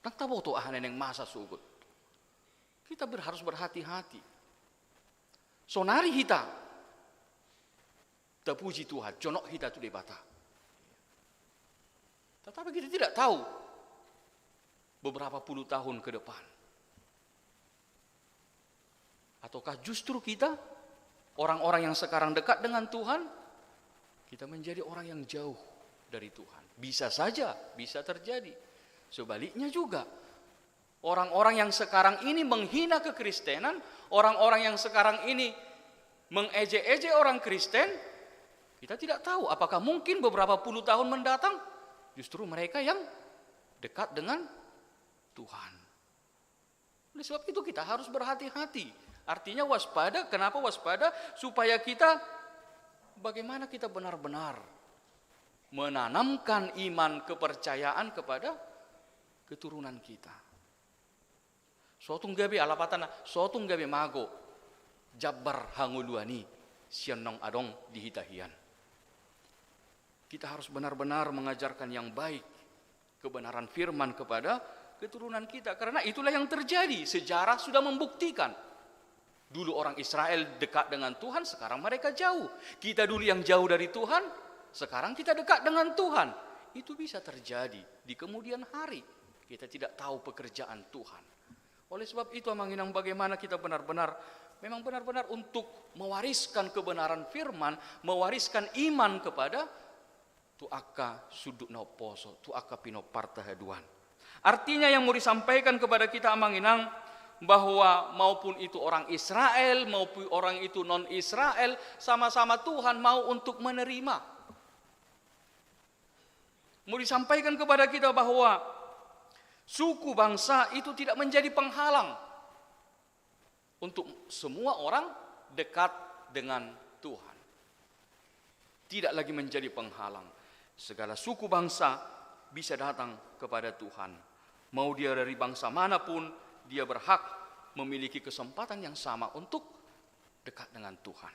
Nang tabo to ahanen yang masa sugut. Kita harus berhati-hati. Sonari hita. Terpuji Tuhan, jonok hita tu debata. Tetapi kita tidak tahu beberapa puluh tahun ke depan. Ataukah justru kita, orang-orang yang sekarang dekat dengan Tuhan, kita menjadi orang yang jauh dari Tuhan. Bisa saja, bisa terjadi. Sebaliknya juga, orang-orang yang sekarang ini menghina kekristenan, orang-orang yang sekarang ini mengejek-ejek orang Kristen, kita tidak tahu apakah mungkin beberapa puluh tahun mendatang, justru mereka yang dekat dengan Tuhan. Oleh sebab itu kita harus berhati-hati. Artinya waspada, kenapa waspada? Supaya kita, bagaimana kita benar-benar menanamkan iman kepercayaan kepada keturunan kita. Suatu gabi alapatan, suatu gabi mago, jabar hanguluani, sianong adong dihitahian. Kita harus benar-benar mengajarkan yang baik, kebenaran firman kepada keturunan kita. Karena itulah yang terjadi, sejarah sudah membuktikan. Dulu orang Israel dekat dengan Tuhan, sekarang mereka jauh. Kita dulu yang jauh dari Tuhan, sekarang kita dekat dengan Tuhan. Itu bisa terjadi di kemudian hari. Kita tidak tahu pekerjaan Tuhan. Oleh sebab itu, Amanginang, bagaimana kita benar-benar, memang benar-benar untuk mewariskan kebenaran firman, mewariskan iman kepada tuaka sudut no poso, tuaka pino partahaduan. Artinya yang mau disampaikan kepada kita, Amanginang, bahwa maupun itu orang Israel, maupun orang itu non-Israel, sama-sama Tuhan mau untuk menerima. Mau disampaikan kepada kita bahwa suku bangsa itu tidak menjadi penghalang untuk semua orang dekat dengan Tuhan. Tidak lagi menjadi penghalang. Segala suku bangsa bisa datang kepada Tuhan. Mau dia dari bangsa manapun, dia berhak memiliki kesempatan yang sama untuk dekat dengan Tuhan.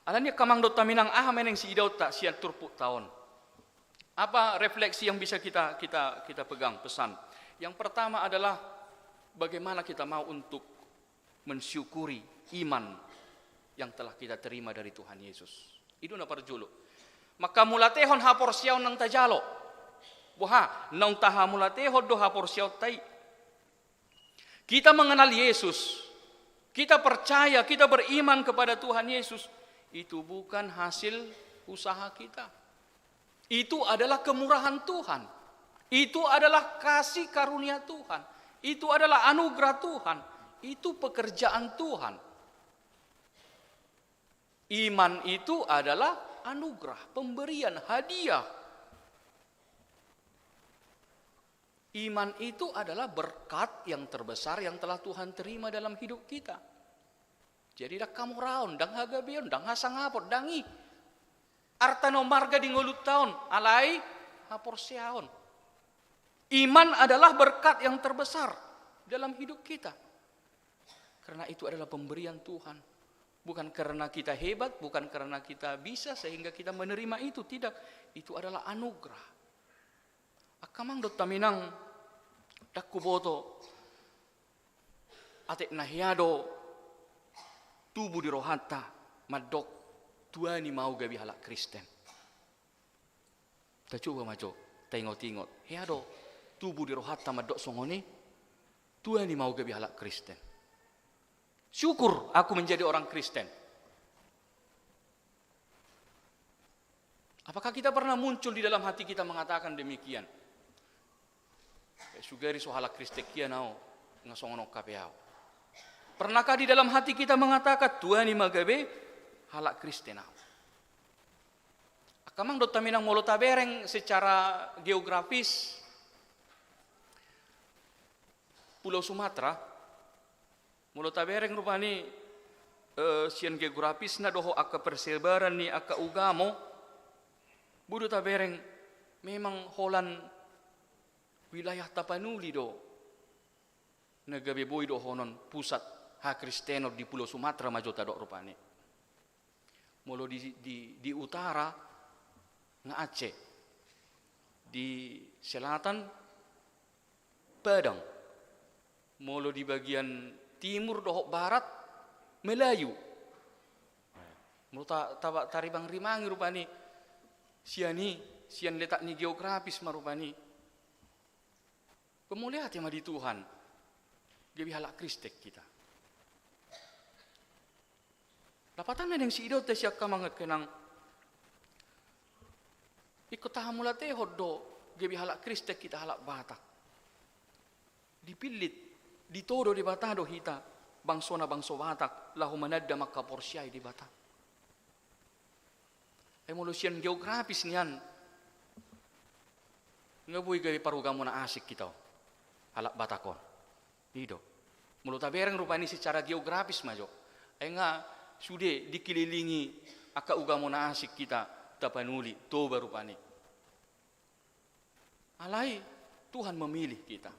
Alanya kamang dot taminang meneng si idau tak sian turpuk tahun. Apa refleksi yang bisa kita pegang pesan? Yang pertama adalah bagaimana kita mau untuk mensyukuri iman yang telah kita terima dari Tuhan Yesus. Itu na parjulo. Maka mulatehon hapor siaw nang tajalo. Buha nang taha mulatehon do hapor siaw tai. Kita mengenal Yesus, kita percaya, kita beriman kepada Tuhan Yesus, itu bukan hasil usaha kita. Itu adalah kemurahan Tuhan. Itu adalah kasih karunia Tuhan. Itu adalah anugerah Tuhan. Itu pekerjaan Tuhan. Iman itu adalah anugerah, pemberian, hadiah. Iman itu adalah berkat yang terbesar yang telah Tuhan terima dalam hidup kita. Jadi dah kamu raun, dang hagabion, dang hasang hapor, dangi. Artano marga di ngulut tahun, alai hapor siaon. Iman adalah berkat yang terbesar dalam hidup kita. Karena itu adalah pemberian Tuhan. Bukan karena kita hebat, bukan karena kita bisa sehingga kita menerima itu. Tidak, itu adalah anugerah. Akamang dot taminang dakuboto atek nahiado tubuh di rohata madok tuani mau gabi halak Kristen. Ta coba maco tengok-tengok hiado tubuh di rohata madok songone tuani mau gabi halak Kristen. Syukur aku menjadi orang Kristen. Apakah kita pernah muncul di dalam hati kita mengatakan demikian? Sugari so halak Kristen kia nao ngasongono kapeao. Pernahkah di dalam hati kita mengatakan Tuhan ni magabe halak Kristen nao? Akamang dot taminang molo tabereng secara geografis Pulau Sumatera molo tabereng rupani sian geografis na doho aka persebaran ni aka ugamo budu tabereng memang holan wilayah Tapanuli do nagabe boy do honon pusat ha Kristeno di Pulau Sumatera majota do rupane. Molo di utara nga Aceh. di selatan Padang, molo di bagian timur dohok barat Melayu. Molo tari bang rimangi rupani sian letak ni geografis marupani. Kemuliaan tema di Tuhan, dia bihalak Kristek kita. Lapatan yang si idot siak kamangat kenang ikut tahamula tehod do dia bihalak Kristek kita halak Batak. Dipilit, ditodo di Batak do hita bangsona bangso Batak lahu manadda maka porsyai di Batak. Emolusian geografis nian ngabui gawi parugamu na asik kita halak Batakon. Ido. Mulut tabereng rupani secara geografis majo. Enga sudah dikelilingi aka ugamu na asik kita tapanuli toba rupani. Alai Tuhan memilih kita.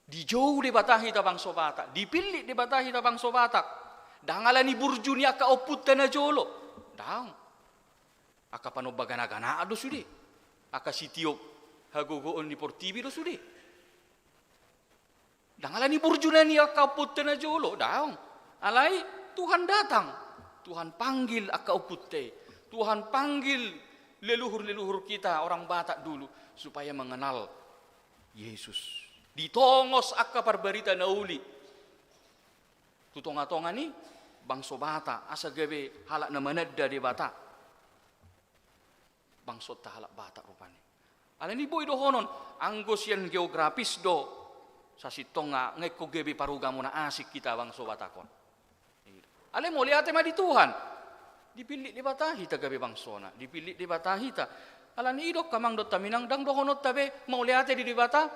Dijauh di batahi ta bangso Batak, dipilih di batahi ta bangso Batak. Dangalani burjuni aka oput tana jolo. Daung. Aka pano bagana-gana ado sudi. Aka sitiop hagogoon di portibi do sudi. Dangalani burjunani aka oput tana jolo. Daung. Alai Tuhan datang, Tuhan panggil aka opute, Tuhan panggil leluhur-leluhur kita orang Batak dulu supaya mengenal Yesus. Ditongos aka parbarita nauli. Tutonga-tonga ni bangso Batak asa gawe halak na manadda di Batak. Bangso ta halak Batak rupani. Ala ni boy do honon anggos yan geografis do sa sitonga ngeko gawe parugamu na asik kita bangso Batakon. Ale mo lihat tema di Tuhan. Dipilih di batahi ta gabe bangsona, dipilih di batahi ta. Ala ni idok kamang dot taminang dang dohonot tabe mau lihat di bata.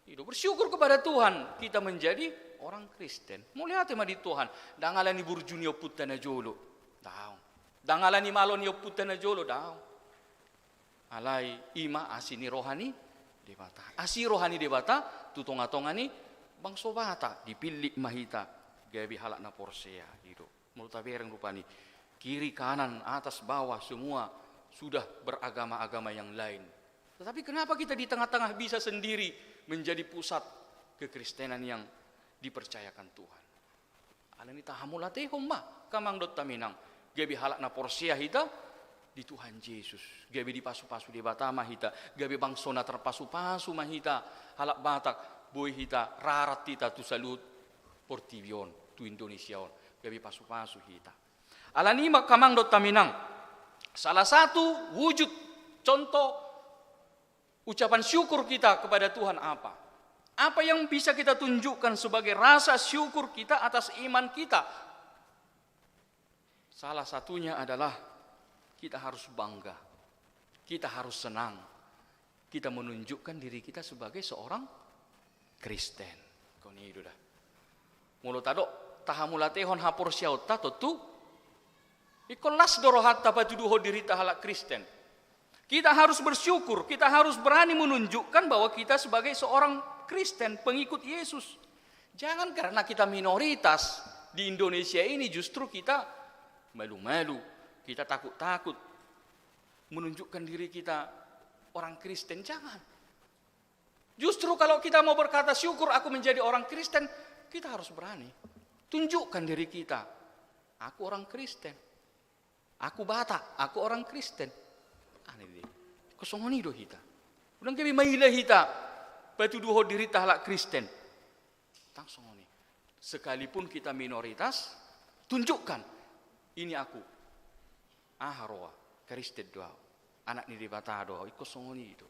Idok bersyukur kepada Tuhan kita menjadi orang Kristen. Mau lihat tema di Tuhan. Dang ala ni burjuni oputana jolo. Daung. Dang ala ni malon oputana jolo daung. Alai ima asini rohani di bata. Asi rohani di bata tutonga-tonga ni bangso Bata dipilih mahita. Gabi halak na porsea gitu. Mulut tabereng rupani kiri kanan atas bawah semua sudah beragama-agama yang lain. Tetapi kenapa kita di tengah-tengah bisa sendiri menjadi pusat kekristenan yang dipercayakan Tuhan? Alani tahamula tehom ma kamang dot taminang. Gabi halak na porsea hita di Tuhan Yesus. Gabi dipasu-pasu di batama hita. Gabi bangsona terpasu-pasu mahita halak Batak boy hita rarat hita tu salut portivion. Tu Indonesia on gabi pasu-pasu hita. Alani makamang dot taminang. Salah satu wujud contoh ucapan syukur kita kepada Tuhan apa? Apa yang bisa kita tunjukkan sebagai rasa syukur kita atas iman kita? Salah satunya adalah kita harus bangga. Kita harus senang. Kita menunjukkan diri kita sebagai seorang Kristen. Koni itu dah. Mulut tado tahamula tehon hapor syauta tu ikolas dorohat tapatuduho diri tahalak Kristen. Kita harus bersyukur, kita harus berani menunjukkan bahwa kita sebagai seorang Kristen, pengikut Yesus. Jangan karena kita minoritas di Indonesia ini justru kita malu-malu, kita takut-takut menunjukkan diri kita orang Kristen. Jangan. Justru kalau kita mau berkata syukur aku menjadi orang Kristen, kita harus berani. Tunjukkan diri kita. Aku orang Kristen. Aku Batak. Aku orang Kristen. Aneh deh. Kosongoni do hita. Ulang kami maila hita. Batu duho diri tahlak Kristen. Tang songoni. Sekalipun kita minoritas, tunjukkan. Ini aku. Aharoa. Kristen doa. Anak ni di Batak doa. Kosongoni itu.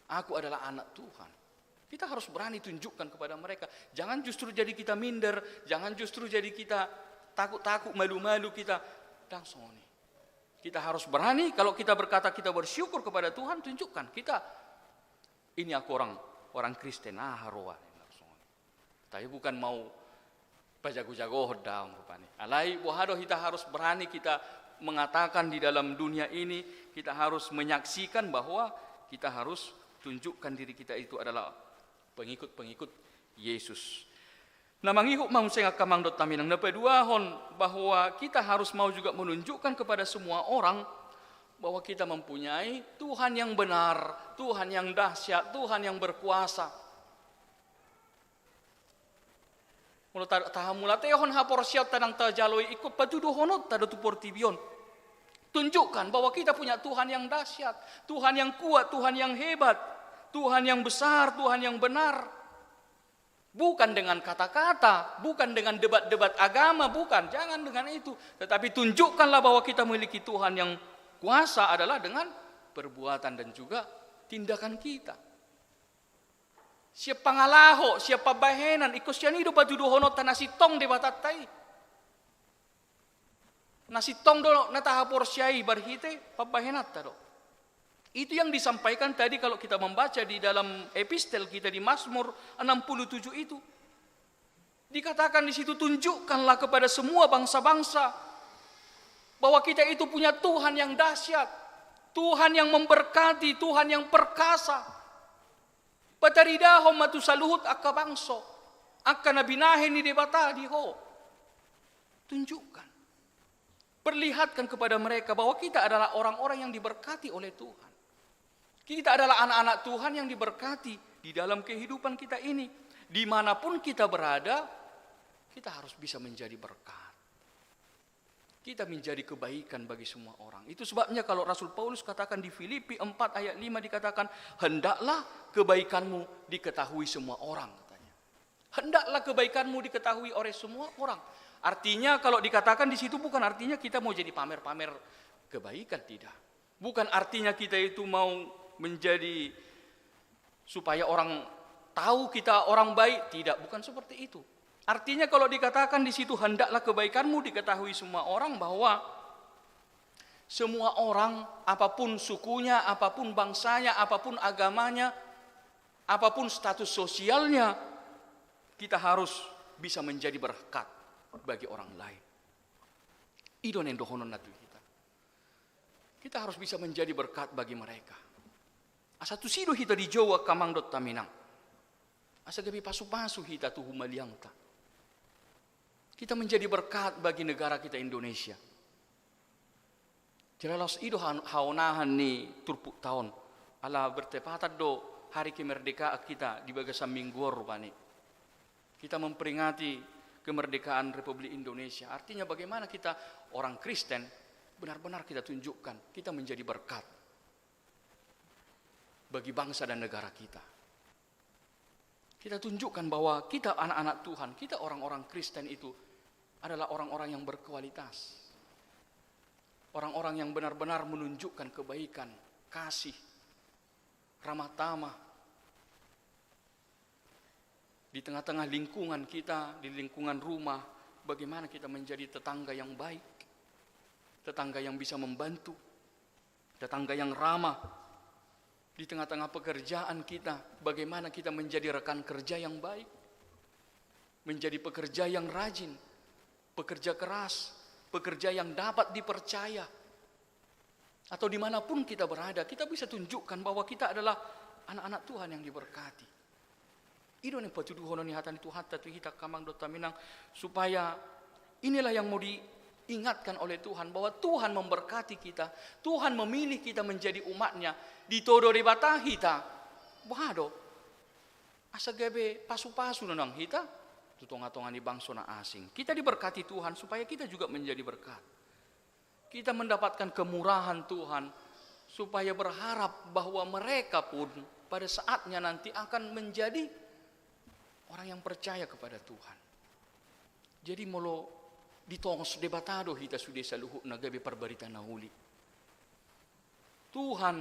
Aku adalah anak Tuhan. Kita harus berani tunjukkan kepada mereka. Jangan justru jadi kita minder. Jangan justru jadi kita takut-takut, malu-malu kita. Langsung ini. Kita harus berani. Kalau kita berkata kita bersyukur kepada Tuhan, tunjukkan. Kita, ini aku orang Kristen. Haroa. Tapi bukan mau pajago-jago daun rupanya. Alai wahado kita harus berani kita mengatakan di dalam dunia ini. Kita harus menyaksikan bahwa kita harus tunjukkan diri kita itu adalah pengikut-pengikut Yesus. Nah mangihuk mau saya kamang dot taminang napaduahon bahwa kita harus mau juga menunjukkan kepada semua orang bahwa kita mempunyai Tuhan yang benar, Tuhan yang dahsyat, Tuhan yang berkuasa. Mula tahamula tehon hapor siap tanang tajaloi ikut patuduh honot tada tu portibion. Tunjukkan bahwa kita punya Tuhan yang dahsyat, Tuhan yang kuat, Tuhan yang hebat, Tuhan yang besar, Tuhan yang benar. Bukan dengan kata-kata, bukan dengan debat-debat agama, bukan. Jangan dengan itu. Tetapi tunjukkanlah bahwa kita memiliki Tuhan yang kuasa adalah dengan perbuatan dan juga tindakan kita. Siapa ngalaho, siapa bahenan, ikut sian hidup batu dohono tanasi tong de batatai. Nasi tong do natahapor syai barhite pabahenat tado. Itu yang disampaikan tadi kalau kita membaca di dalam epistel kita di Mazmur 67 itu. Dikatakan di situ, tunjukkanlah kepada semua bangsa-bangsa bahwa kita itu punya Tuhan yang dahsyat, Tuhan yang memberkati, Tuhan yang perkasa. Pataridahom matu saluhut akka bangso, akka nabinahin ni debata diho. Tunjukkan, perlihatkan kepada mereka bahwa kita adalah orang-orang yang diberkati oleh Tuhan. Kita adalah anak-anak Tuhan yang diberkati di dalam kehidupan kita ini. Dimanapun kita berada, kita harus bisa menjadi berkat. Kita menjadi kebaikan bagi semua orang. Itu sebabnya kalau Rasul Paulus katakan di Filipi 4 ayat 5 dikatakan, hendaklah kebaikanmu diketahui semua orang, katanya. Hendaklah kebaikanmu diketahui oleh semua orang. Artinya kalau dikatakan di situ bukan artinya kita mau jadi pamer-pamer kebaikan, tidak. Bukan artinya kita itu mau menjadi supaya orang tahu kita orang baik, tidak, bukan seperti itu. Artinya kalau dikatakan di situ hendaklah kebaikanmu diketahui semua orang, bahwa semua orang apapun sukunya, apapun bangsanya, apapun agamanya, apapun status sosialnya, kita harus bisa menjadi berkat bagi orang lain. Idon yang dohonon natu kita. Kita harus bisa menjadi berkat bagi mereka. Asa tu sido hita di Jawa kamang dot taminang. Asa gabi pasu-pasu hita tu humaliangta. Kita menjadi berkat bagi negara kita Indonesia. Jelalos ido haunahan ni turpuk tahun. Ala bertepatan do hari kemerdekaan kita di bagasan mingguor rupani. Kita memperingati kemerdekaan Republik Indonesia. Artinya bagaimana kita orang Kristen benar-benar kita tunjukkan kita menjadi berkat bagi bangsa dan negara kita. Kita tunjukkan bahwa kita anak-anak Tuhan, kita orang-orang Kristen itu adalah orang-orang yang berkualitas. Orang-orang yang benar-benar menunjukkan kebaikan, kasih, ramah tamah. Di tengah-tengah lingkungan kita, di lingkungan rumah, bagaimana kita menjadi tetangga yang baik, tetangga yang bisa membantu, tetangga yang ramah. Di tengah-tengah pekerjaan kita, bagaimana kita menjadi rekan kerja yang baik, menjadi pekerja yang rajin, pekerja keras, pekerja yang dapat dipercaya. Atau dimanapun kita berada, kita bisa tunjukkan bahwa kita adalah anak-anak Tuhan yang diberkati. Ino yang patuduhono ni hatan itu hatta tu hita kamang dota minang, supaya inilah yang mau diingatkan oleh Tuhan, bahwa Tuhan memberkati kita, Tuhan memilih kita menjadi umatnya. Ditodo rebata hita, wado, asa gabe pasu-pasu nang hita, tutonga-tonga ni bangsa na asing. Kita diberkati Tuhan supaya kita juga menjadi berkat. Kita mendapatkan kemurahan Tuhan supaya berharap bahwa mereka pun pada saatnya nanti akan menjadi orang yang percaya kepada Tuhan. Jadi molo ditongos debatado hita sudah saluhuk na gabe perbarita nahuli. Tuhan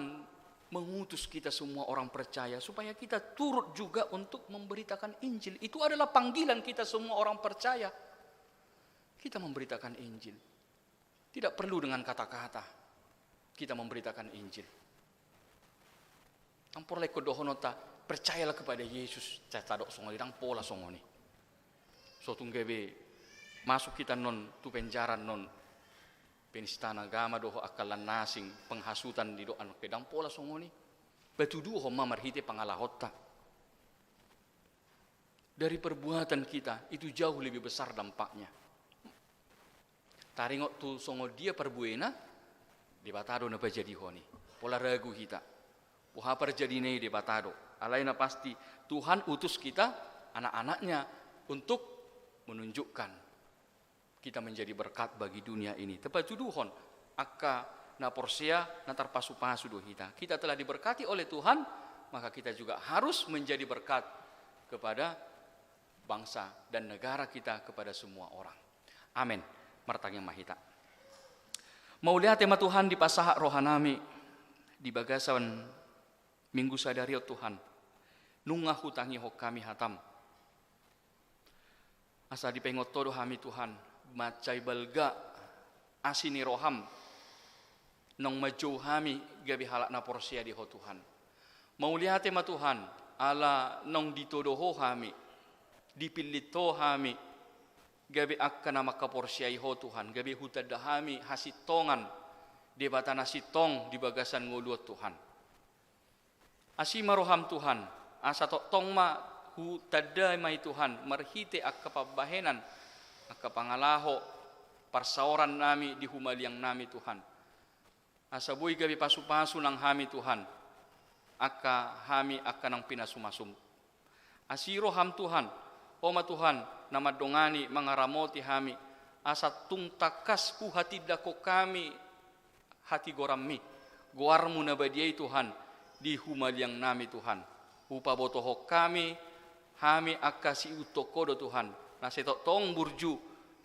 mengutus kita semua orang percaya supaya kita turut juga untuk memberitakan Injil. Itu adalah panggilan kita semua orang percaya. Kita memberitakan Injil. Tidak perlu dengan kata-kata. Kita memberitakan Injil. Ampor leko dohonota, percayalah kepada Yesus. Catadok songoni dang pola songoni. So tunggebe masuk kita non tu penjara non penistaan agama doho akalan nasing penghasutan di doan kedang pola songoni batudu ho mamarhite pangalahota. Dari perbuatan kita itu jauh lebih besar dampaknya. Taringok tu songo dia perbuena di batado na jadi honi. Pola ragu kita. Puha terjadi nih di batado. Alaina pasti Tuhan utus kita, anak-anaknya, untuk menunjukkan kita menjadi berkat bagi dunia ini. Tepat tuduhon, akka na porsia na tarpasu-pasu do kita. Kita telah diberkati oleh Tuhan, maka kita juga harus menjadi berkat kepada bangsa dan negara kita, kepada semua orang. Amin. Martang yang mahita. Mau lihat tema Tuhan di pasahak rohanami di bagasan minggu sadario Tuhan. Nungah hutangi hok kami hatam. Asa dipengotodo kami Tuhan. Macai balga asini roham. Nong maju kami gabi halak na porsia di ho Tuhan. Mau lihat tema Tuhan. Ala nong ditodoho kami. Dipilito kami. Gabi akka na makaporsiai ho Tuhan. Gabi hutada kami hasitongan. Di batana sitong di bagasan nguluot Tuhan. Asima roham Tuhan. Asa tong ma hutada mai Tuhan. Marhite akka pabahenan. Akka pangalaho. Parsaoran nami di humaliang nami Tuhan. Asa buy gabi pasu-pasu ng hami Tuhan. Akka hami akka ng pinasumasum. Asiro ham Tuhan. Oma Tuhan na madongani mga ramoti hami. Asa tungtakas ku hati dako kami. Hati gorami. Guarmu na badiay Tuhan. Di humaliang nami Tuhan. Upabotohok kami. Hami akka si utokodo Tuhan. Nasa tong burju.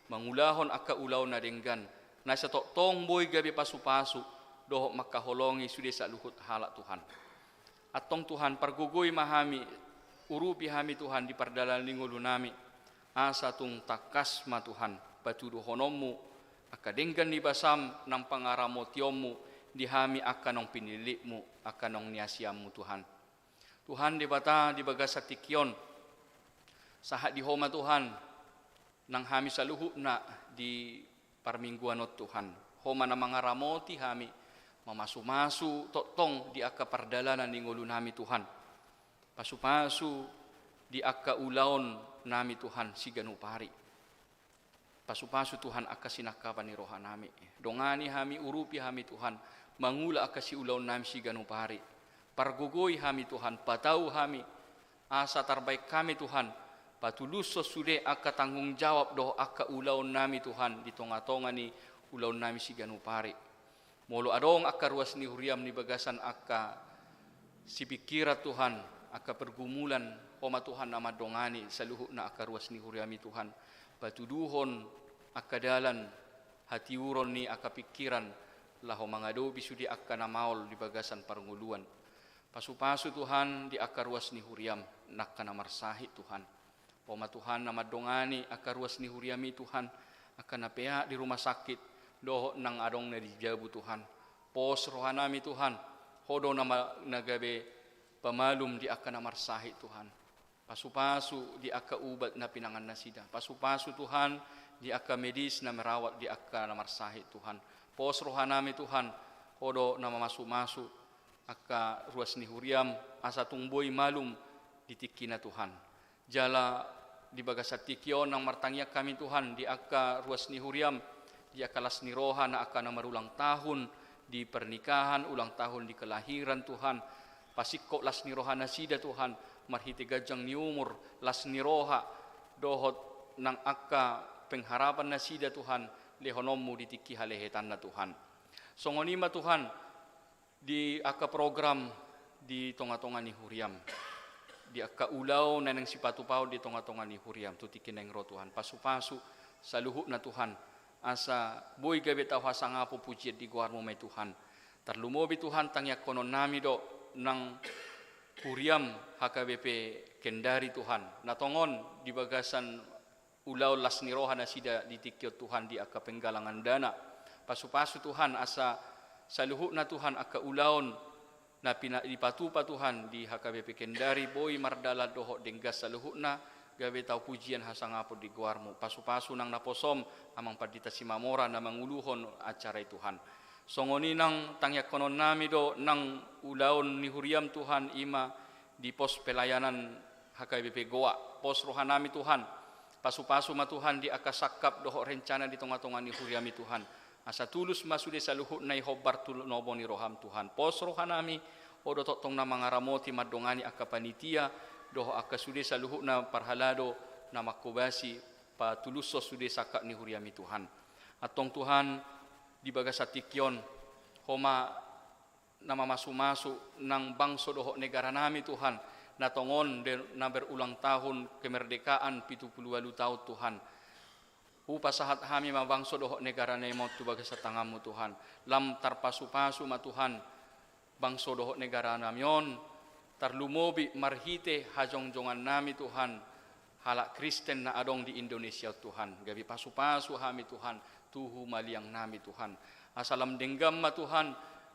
Mangulahon akka ulaw na denggan. Nasa tong boy gabi pasu-pasu. Dohok makaholongi sudah sa luhut halak Tuhan. Atong Tuhan pargugoy mahami. Urupi hami Tuhan di pardalan lingulu nami. Asa tung takas ma Tuhan. Patuduhonomu. Akka denggan ni basam ng pangaramotiyomu. Di hami akka nong pinilikmu. Akka nong niasiamu Tuhan. Tuhan di bata di bagasat tikyon. Sahat di homa Tuhan. Nang hami sa luhut na di parmingguanot Tuhan. Homa na mga ramoti hami. Mamasu-masu totong di akka pardalanan ni ngulu nami Tuhan. Pasu-pasu di akka ulaon nami Tuhan si ganupari. Pasu-pasu Tuhan akka sinakapan ni roha nami. Dongani hami urupi hami Tuhan. Mangula akka si ulaon nami si ganupari. Pargugoy hami Tuhan. Patau hami. Asa terbaik kami Tuhan. Patulus sesudah akka tanggung jawab doh akka ulaon nami Tuhan. Di tonga-tonga ni ulaon nami si ganupari. Molo adong akka ruas ni huriam ni bagasan akka si pikirat Tuhan. Akka pergumulan oma Tuhan nama dongani sa luhut na akka ruas ni huriami Tuhan. Patuduhon akka dalan hati uron ni akka pikiran laho mangadobi sudi akka namaol di bagasan parnguluan. Pasu-pasu Tuhan di akka ruas ni huriam nakka namarsahi Tuhan. Oma Tuhan nama dongani akka ruas ni huriami Tuhan akka napea di rumah sakit doho nang adong na dijabu Tuhan. Pos rohanami Tuhan hodo nama nagabe pamalum di akka namarsahi Tuhan. Pasu-pasu di akka ubat na pinangan na sida. Pasu-pasu Tuhan di akka medis na merawat di akka namarsahi Tuhan. Pos rohanami Tuhan hodo na mamasu-masu akka ruas ni huriam asa tungboy malum ditiki na Tuhan. Jala di bagasat tikyon ng martangyak kami Tuhan di akka ruas ni huriam di akka las ni roha na akka na marulang tahun di pernikahan, ulang tahun di kelahiran Tuhan. Pasikko las ni roha na sida Tuhan, marhiti gajang ni umur, las ni roha, dohot ng akka pengharapan na sida Tuhan, lehonomu ditiki halehetan na Tuhan. Songonima Tuhan, di akka program di tonga-tonga ni huriam, di akka ulaw na ng sipatupaw di tonga-tonga ni huriam, tutikin ng ro Tuhan, pasu-pasu sa luhut na Tuhan, asa boy gabi tau hasanga po pujiat di guarmo may Tuhan. Tarlumobi Tuhan tangyak konon nami do ng huriam HKBP Kendari Tuhan. Natongon di bagasan ulaw las ni roha na sida ditikyo Tuhan di akka penggalangan dana. Pasu-pasu Tuhan asa sa luhut na Tuhan akka ulaon na dipatupa Tuhan di HKBP Kendari boy mardala doho denggas sa luhut na gabe tau pujian hasangapod di guarmo. Pasu-pasu nang naposom amang padita si Mamora na manguluhon acara Tuhan. Songoni nang tangyak konon nami do nang ulaon ni huriam Tuhan ima di pos pelayanan HKBP Goa. Pos rohanami Tuhan. Pasu-pasu ma Tuhan di akasakap doho rencana di tonga-tonga ni huriami Tuhan. Asa tulus masude sa luhut na ihobar tulonobo ni roham Tuhan. Pos rohanami, o do totong na mga ramoti madongani akka panitia, doho akka sude sa luhut na parhalado na makubasi patuluso sude saka ni huriami Tuhan. Atong Tuhan, di baga sa tikyon, homa na mamasumasu ng bangso doho negara nami Tuhan, na tongon na berulang tahun kemerdekaan 78 tahun Tuhan. Upasahat kami mabangso doho negara na imo tubaga sa tangamu Tuhan. Lam tarpasu-pasu ma Tuhan, bangso doho negara namyon, tarlumobi marhite hajong-jongan nami Tuhan, halak Kristen na adong di Indonesia Tuhan. Gabi pasu-pasu kami Tuhan, tuhu maliang nami Tuhan. Asalam denggam ma Tuhan,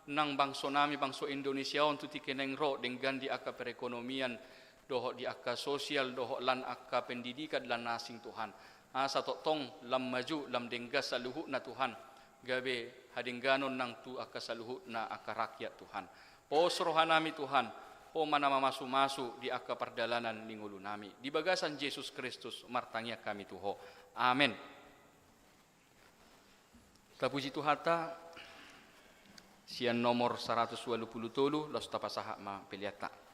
nang bangso nami bangso Indonesia on tuti keneng ro denggan di akka perekonomian, doho di akka sosial, doho lan akka pendidikan lan nasing Tuhan. Asa totong lam maju lam denggas sa luhut na Tuhan, gabe hadingganon nang tu akka sa luhut na akka rakyat Tuhan. Pos rohanami Tuhan, po manamamasu-masu di akka pardalanan lingulu nami. Di bagasan Yesus Kristus martangya kami tuho. Amen. Tapuji Tuhata, sian nomor 123, los tapasaha ma peliata.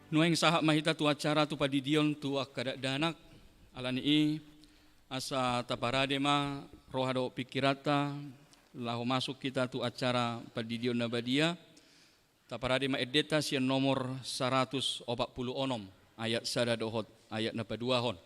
Nueng sahak mahita tu acara tu padidion tu akadak danak alani asa taparade ma rohado pikirata lahu masuk kita tu acara padidion nabadia taparade ma edeta sian nomor 146 ayat sada dohot ayat napa dua hon.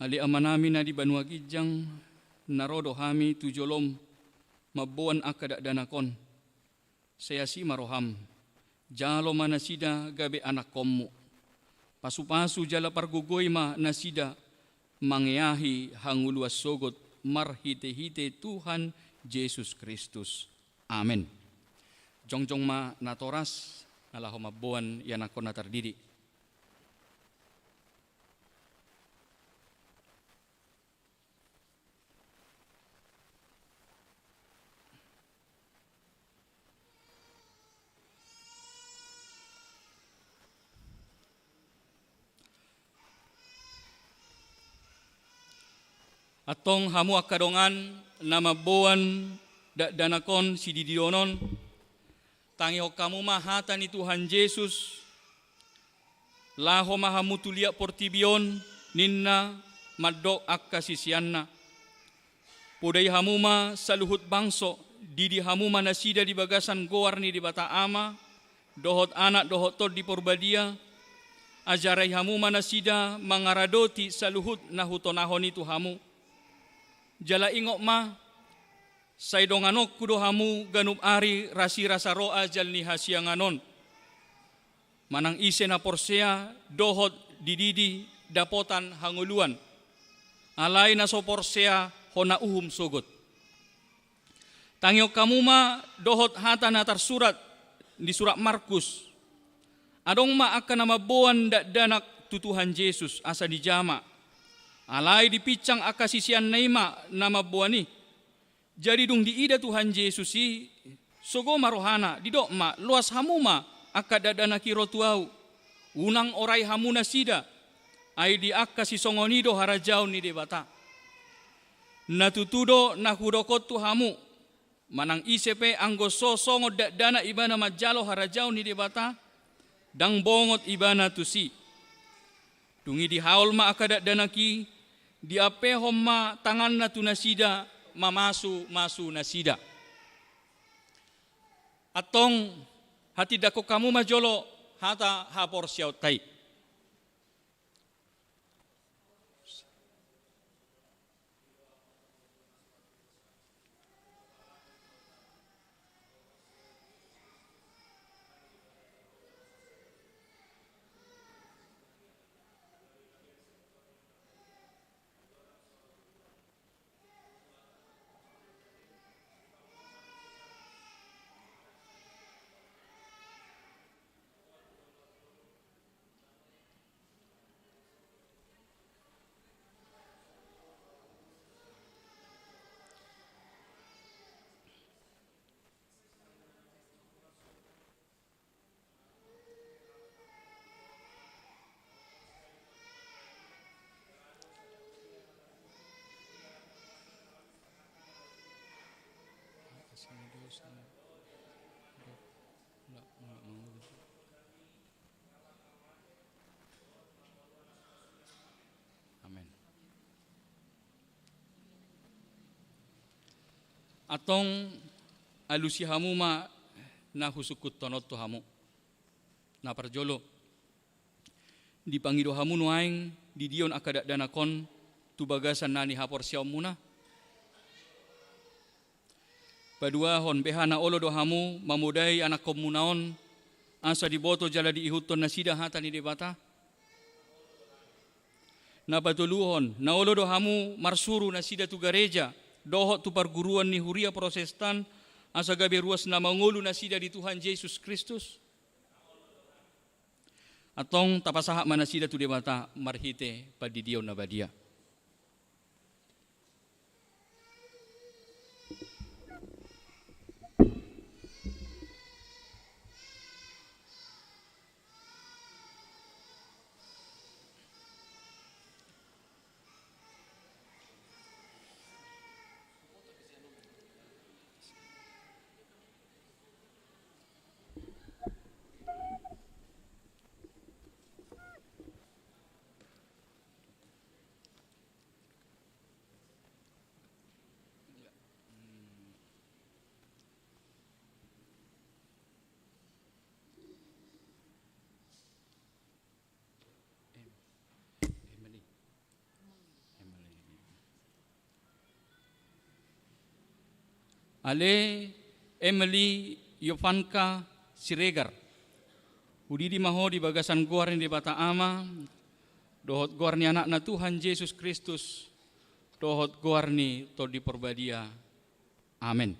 Ali amanami na di Banua Gijang narodo hami tujolom mabuan akadak danakon saya si maroham jalo manasida gabe anak kommu pasu-pasu jala pargugoy ma nasida mangeahi hanguluas sogot marhite-hite Tuhan Yesus Kristus. Amin. Jongjong ma natoras nalaho mabuan yanakon na tardidi. Atong hamu akadongan nama boan danakon si didionon tangi kamu mahata ni Tuhan Yesus laho mahamu tulia portibion ninna madok akkasisianna pudai hamuma saluhut bangso didi hamuma nasida di bagasan goar ni di bata ama dohot anak dohot tod di porbadia ajarai hamuma nasida mangaradoti saluhut nahutonahon itu hamu jala ingok ma saidonganok kudo hamu ganup ari rasi rasa roa jalni hasianganon manang ise na porsea dohot dididi dapotan hanguluan alai na so porsea hona uhum sogot tangiok kamu ma dohot hata na tersurat di surat Markus adong ma akan nama boan danak tutuhan Yesus asa di jama alai dipicang akasisian neima nama buani jadi dung diida Tuhan Yesus si sogo marohana didok ma luas hamuma akadadana kiro tuau unang orai hamuna sida ai di akasi songonido harajau ni debata natutudo nahudokot tu hamu manang isepe anggo songo dana ibana majalo harajau ni debata dang bongot ibana tusi dungi di haul ma akadadana ki di ape homma tangan na tunasida mamasu nasida atong hati dako kamu majolo hata hapor siaut tai Amin. Atong alusi hamu ma na husukut tonot to hamu na parjolo di pangido hamu nuaing di dion akadak danakon tu bagasan nani hapor siaw muna. Padua hon behana olo dohamu mamudai anak komunaon asa diboto jala diihuton na sida hata ni debata. Na patuluhon na olo dohamu marsuru na sida tu gareja dohot tu perguruan ni huria Protestan asa gabe ruas na mangulu na sida di Tuhan Yesus Kristus. Atong tapasaha mana sida tu debata marhite padidion na badia. Ale Emily Yovanka Siregar. Udidi maho di bagasan guar ni debata ama, dohot guar ni anak na Tuhan Yesus Kristus, dohot guar ni to di perbadia. Amin.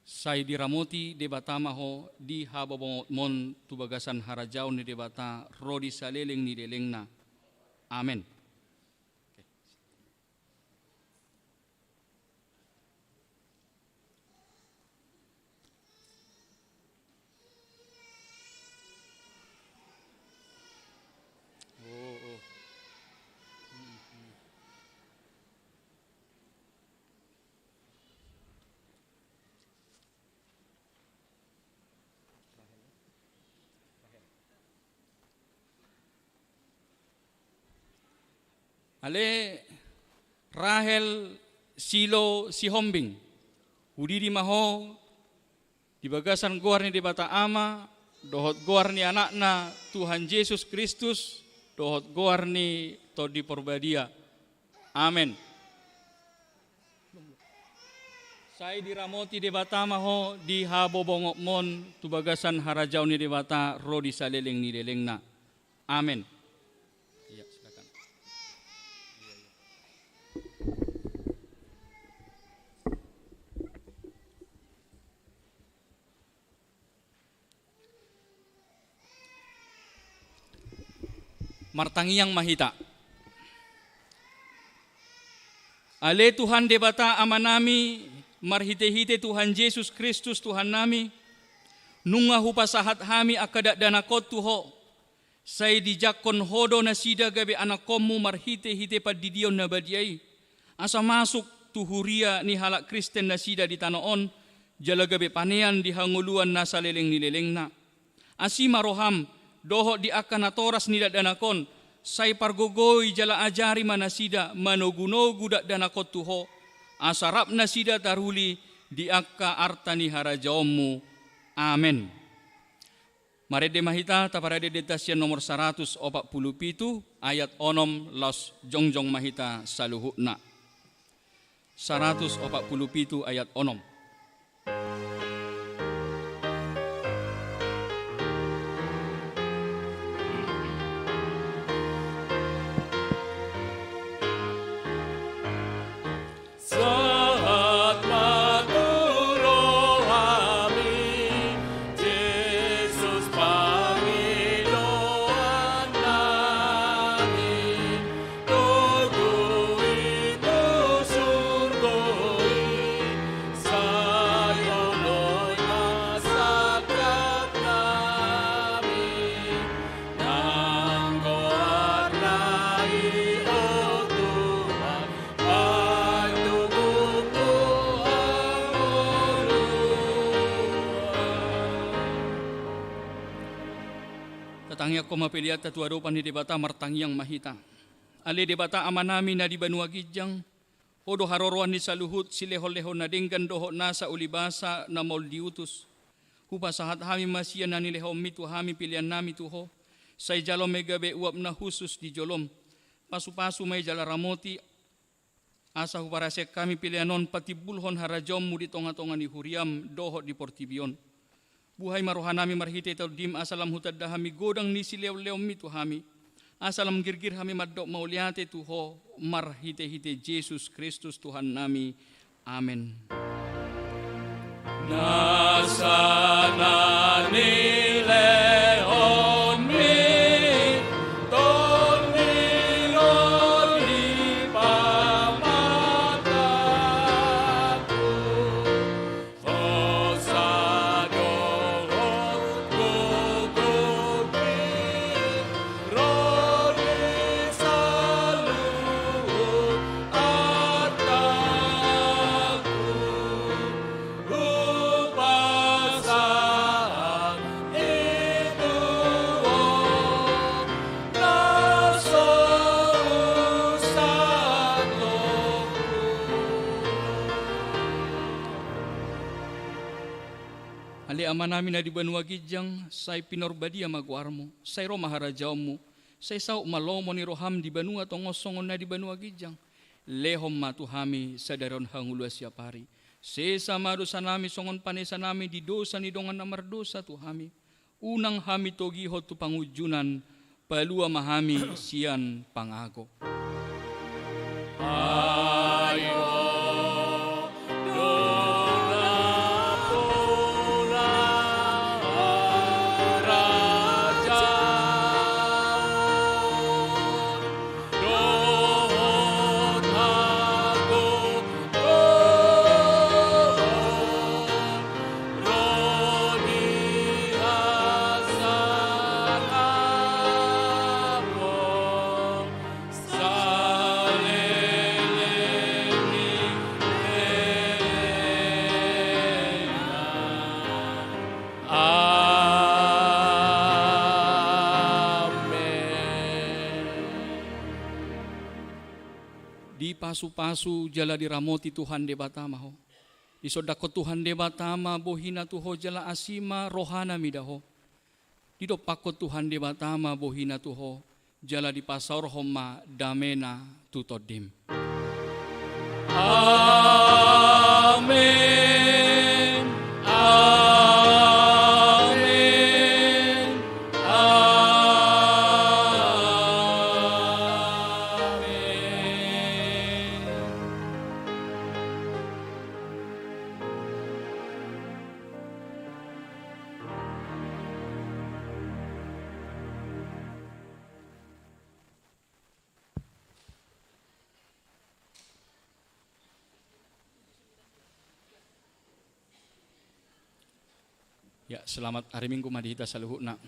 Sai diramoti debata maho di hababon tu bagasan harajau ni debata rodi saleleng ni delengna. Amin. Ale Rahel Silo Sihombing, udidi maho di bagasan guar ni debata ama, dohot guar ni anakna Tuhan Yesus Kristus, dohot guar ni to di perbadia. Amin. Sai diramoti debata maho di habobongok mon tu bagasan harajau ni debata rodi saleleng ni delengna. Amin. Martangiang mahita. Ale Tuhan debata amanami, marhite-hite Tuhan Yesus Kristus Tuhan nami, nunga hupasahat hami akadak danakot tuho, say dijakon hodo na sida gabe anakomu marhite-hite padidion na badiay, asa masuk tuhuria ni halak Kristen na sida di tanoon, jala gabe panean di hanguluan na saleleng ni leleng na. Asima roham, doho di akan natoras nida danakon, say pargogoy jala ajari manasida manogunogu dak danakot tuho, asarap nasida taruli di akka artani harajaomu. Amen. Marede mahita taparade detasian nomor 147 ayat onom los jongjong mahita saluhukna. 147 ayat onom. Tangi ako mapiliat tatuarupan ni debata martangiang mahita. Ale debata amanami na di Banua Gijang, odo haroroan ni saluhut si leho-leho na dinggan doho nasa ulibasa na moldiutus. Hupa sahat hami masian nani lehom mitu hami pilihan nami tuho. Say jalom megabe uap na khusus di jolom. Pasu-pasu may jala ramoti. Asa huparasek kami pilihanon patibulhon harajom mu di tonga-tonga ni huriam dohot di portibion. Buhay marohanami marhite dim asalam hutad dahami godang nisi lew-lew mitu hami. Asalam girgir hami maddok mauliate tuho marhite-hite Yesus Kristus Tuhan nami. Amen. Nasana nilehon mi tonilon di pamataku fosadohon kukuki roni saluhun artaku upasaan itu Ali ama namin na di banua gijang, say pinorbadia magwarmo, say ro maharajawmo, say sao malomo ni roham di banua tongosongon na di banua gijang, lehom matuhami sa daron hangulwa siya pari. Sesa madosa nami songon panesa nami di dosa ni dongan namardosa tuhami. Unang hami togihot tu pangujunan, palua mahami siyan pangago. Ayo pasu-pasu jala diramoti Tuhan debatama ho. Isodako Tuhan debatama bohina tuho jala asima rohana midaho. Didopako Tuhan debatama bohina tuho jala di pasar homa damena tutodim. Amin. Amin. Ya, selamat hari Minggu madihita saluhuna.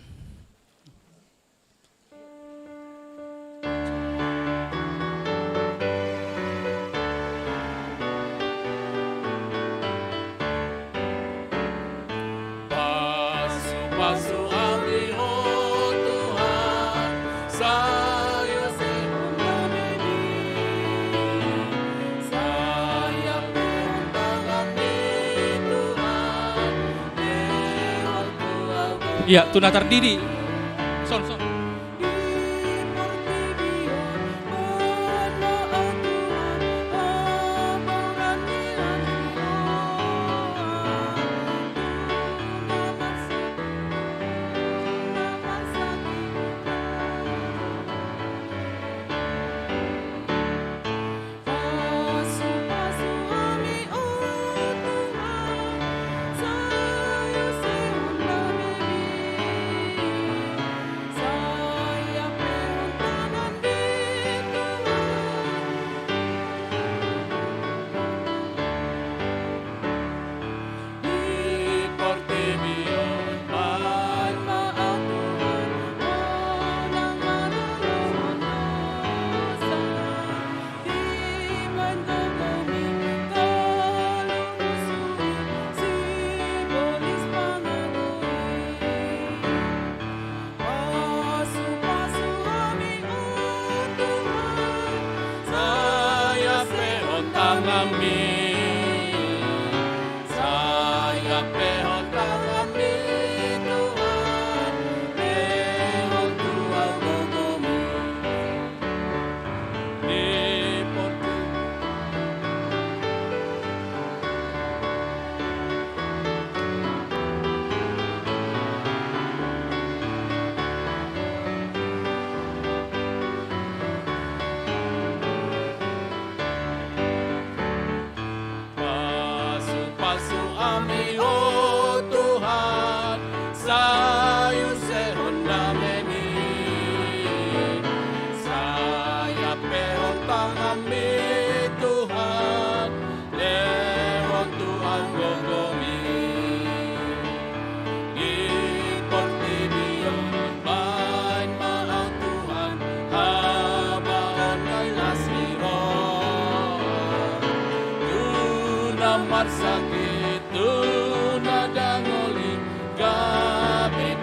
Pasu-pasu abdi oh Tuhan, saya sembunyi, saya bertangan di Tuhan. Iya, tuna tardidi. Son. Saya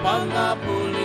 pangapula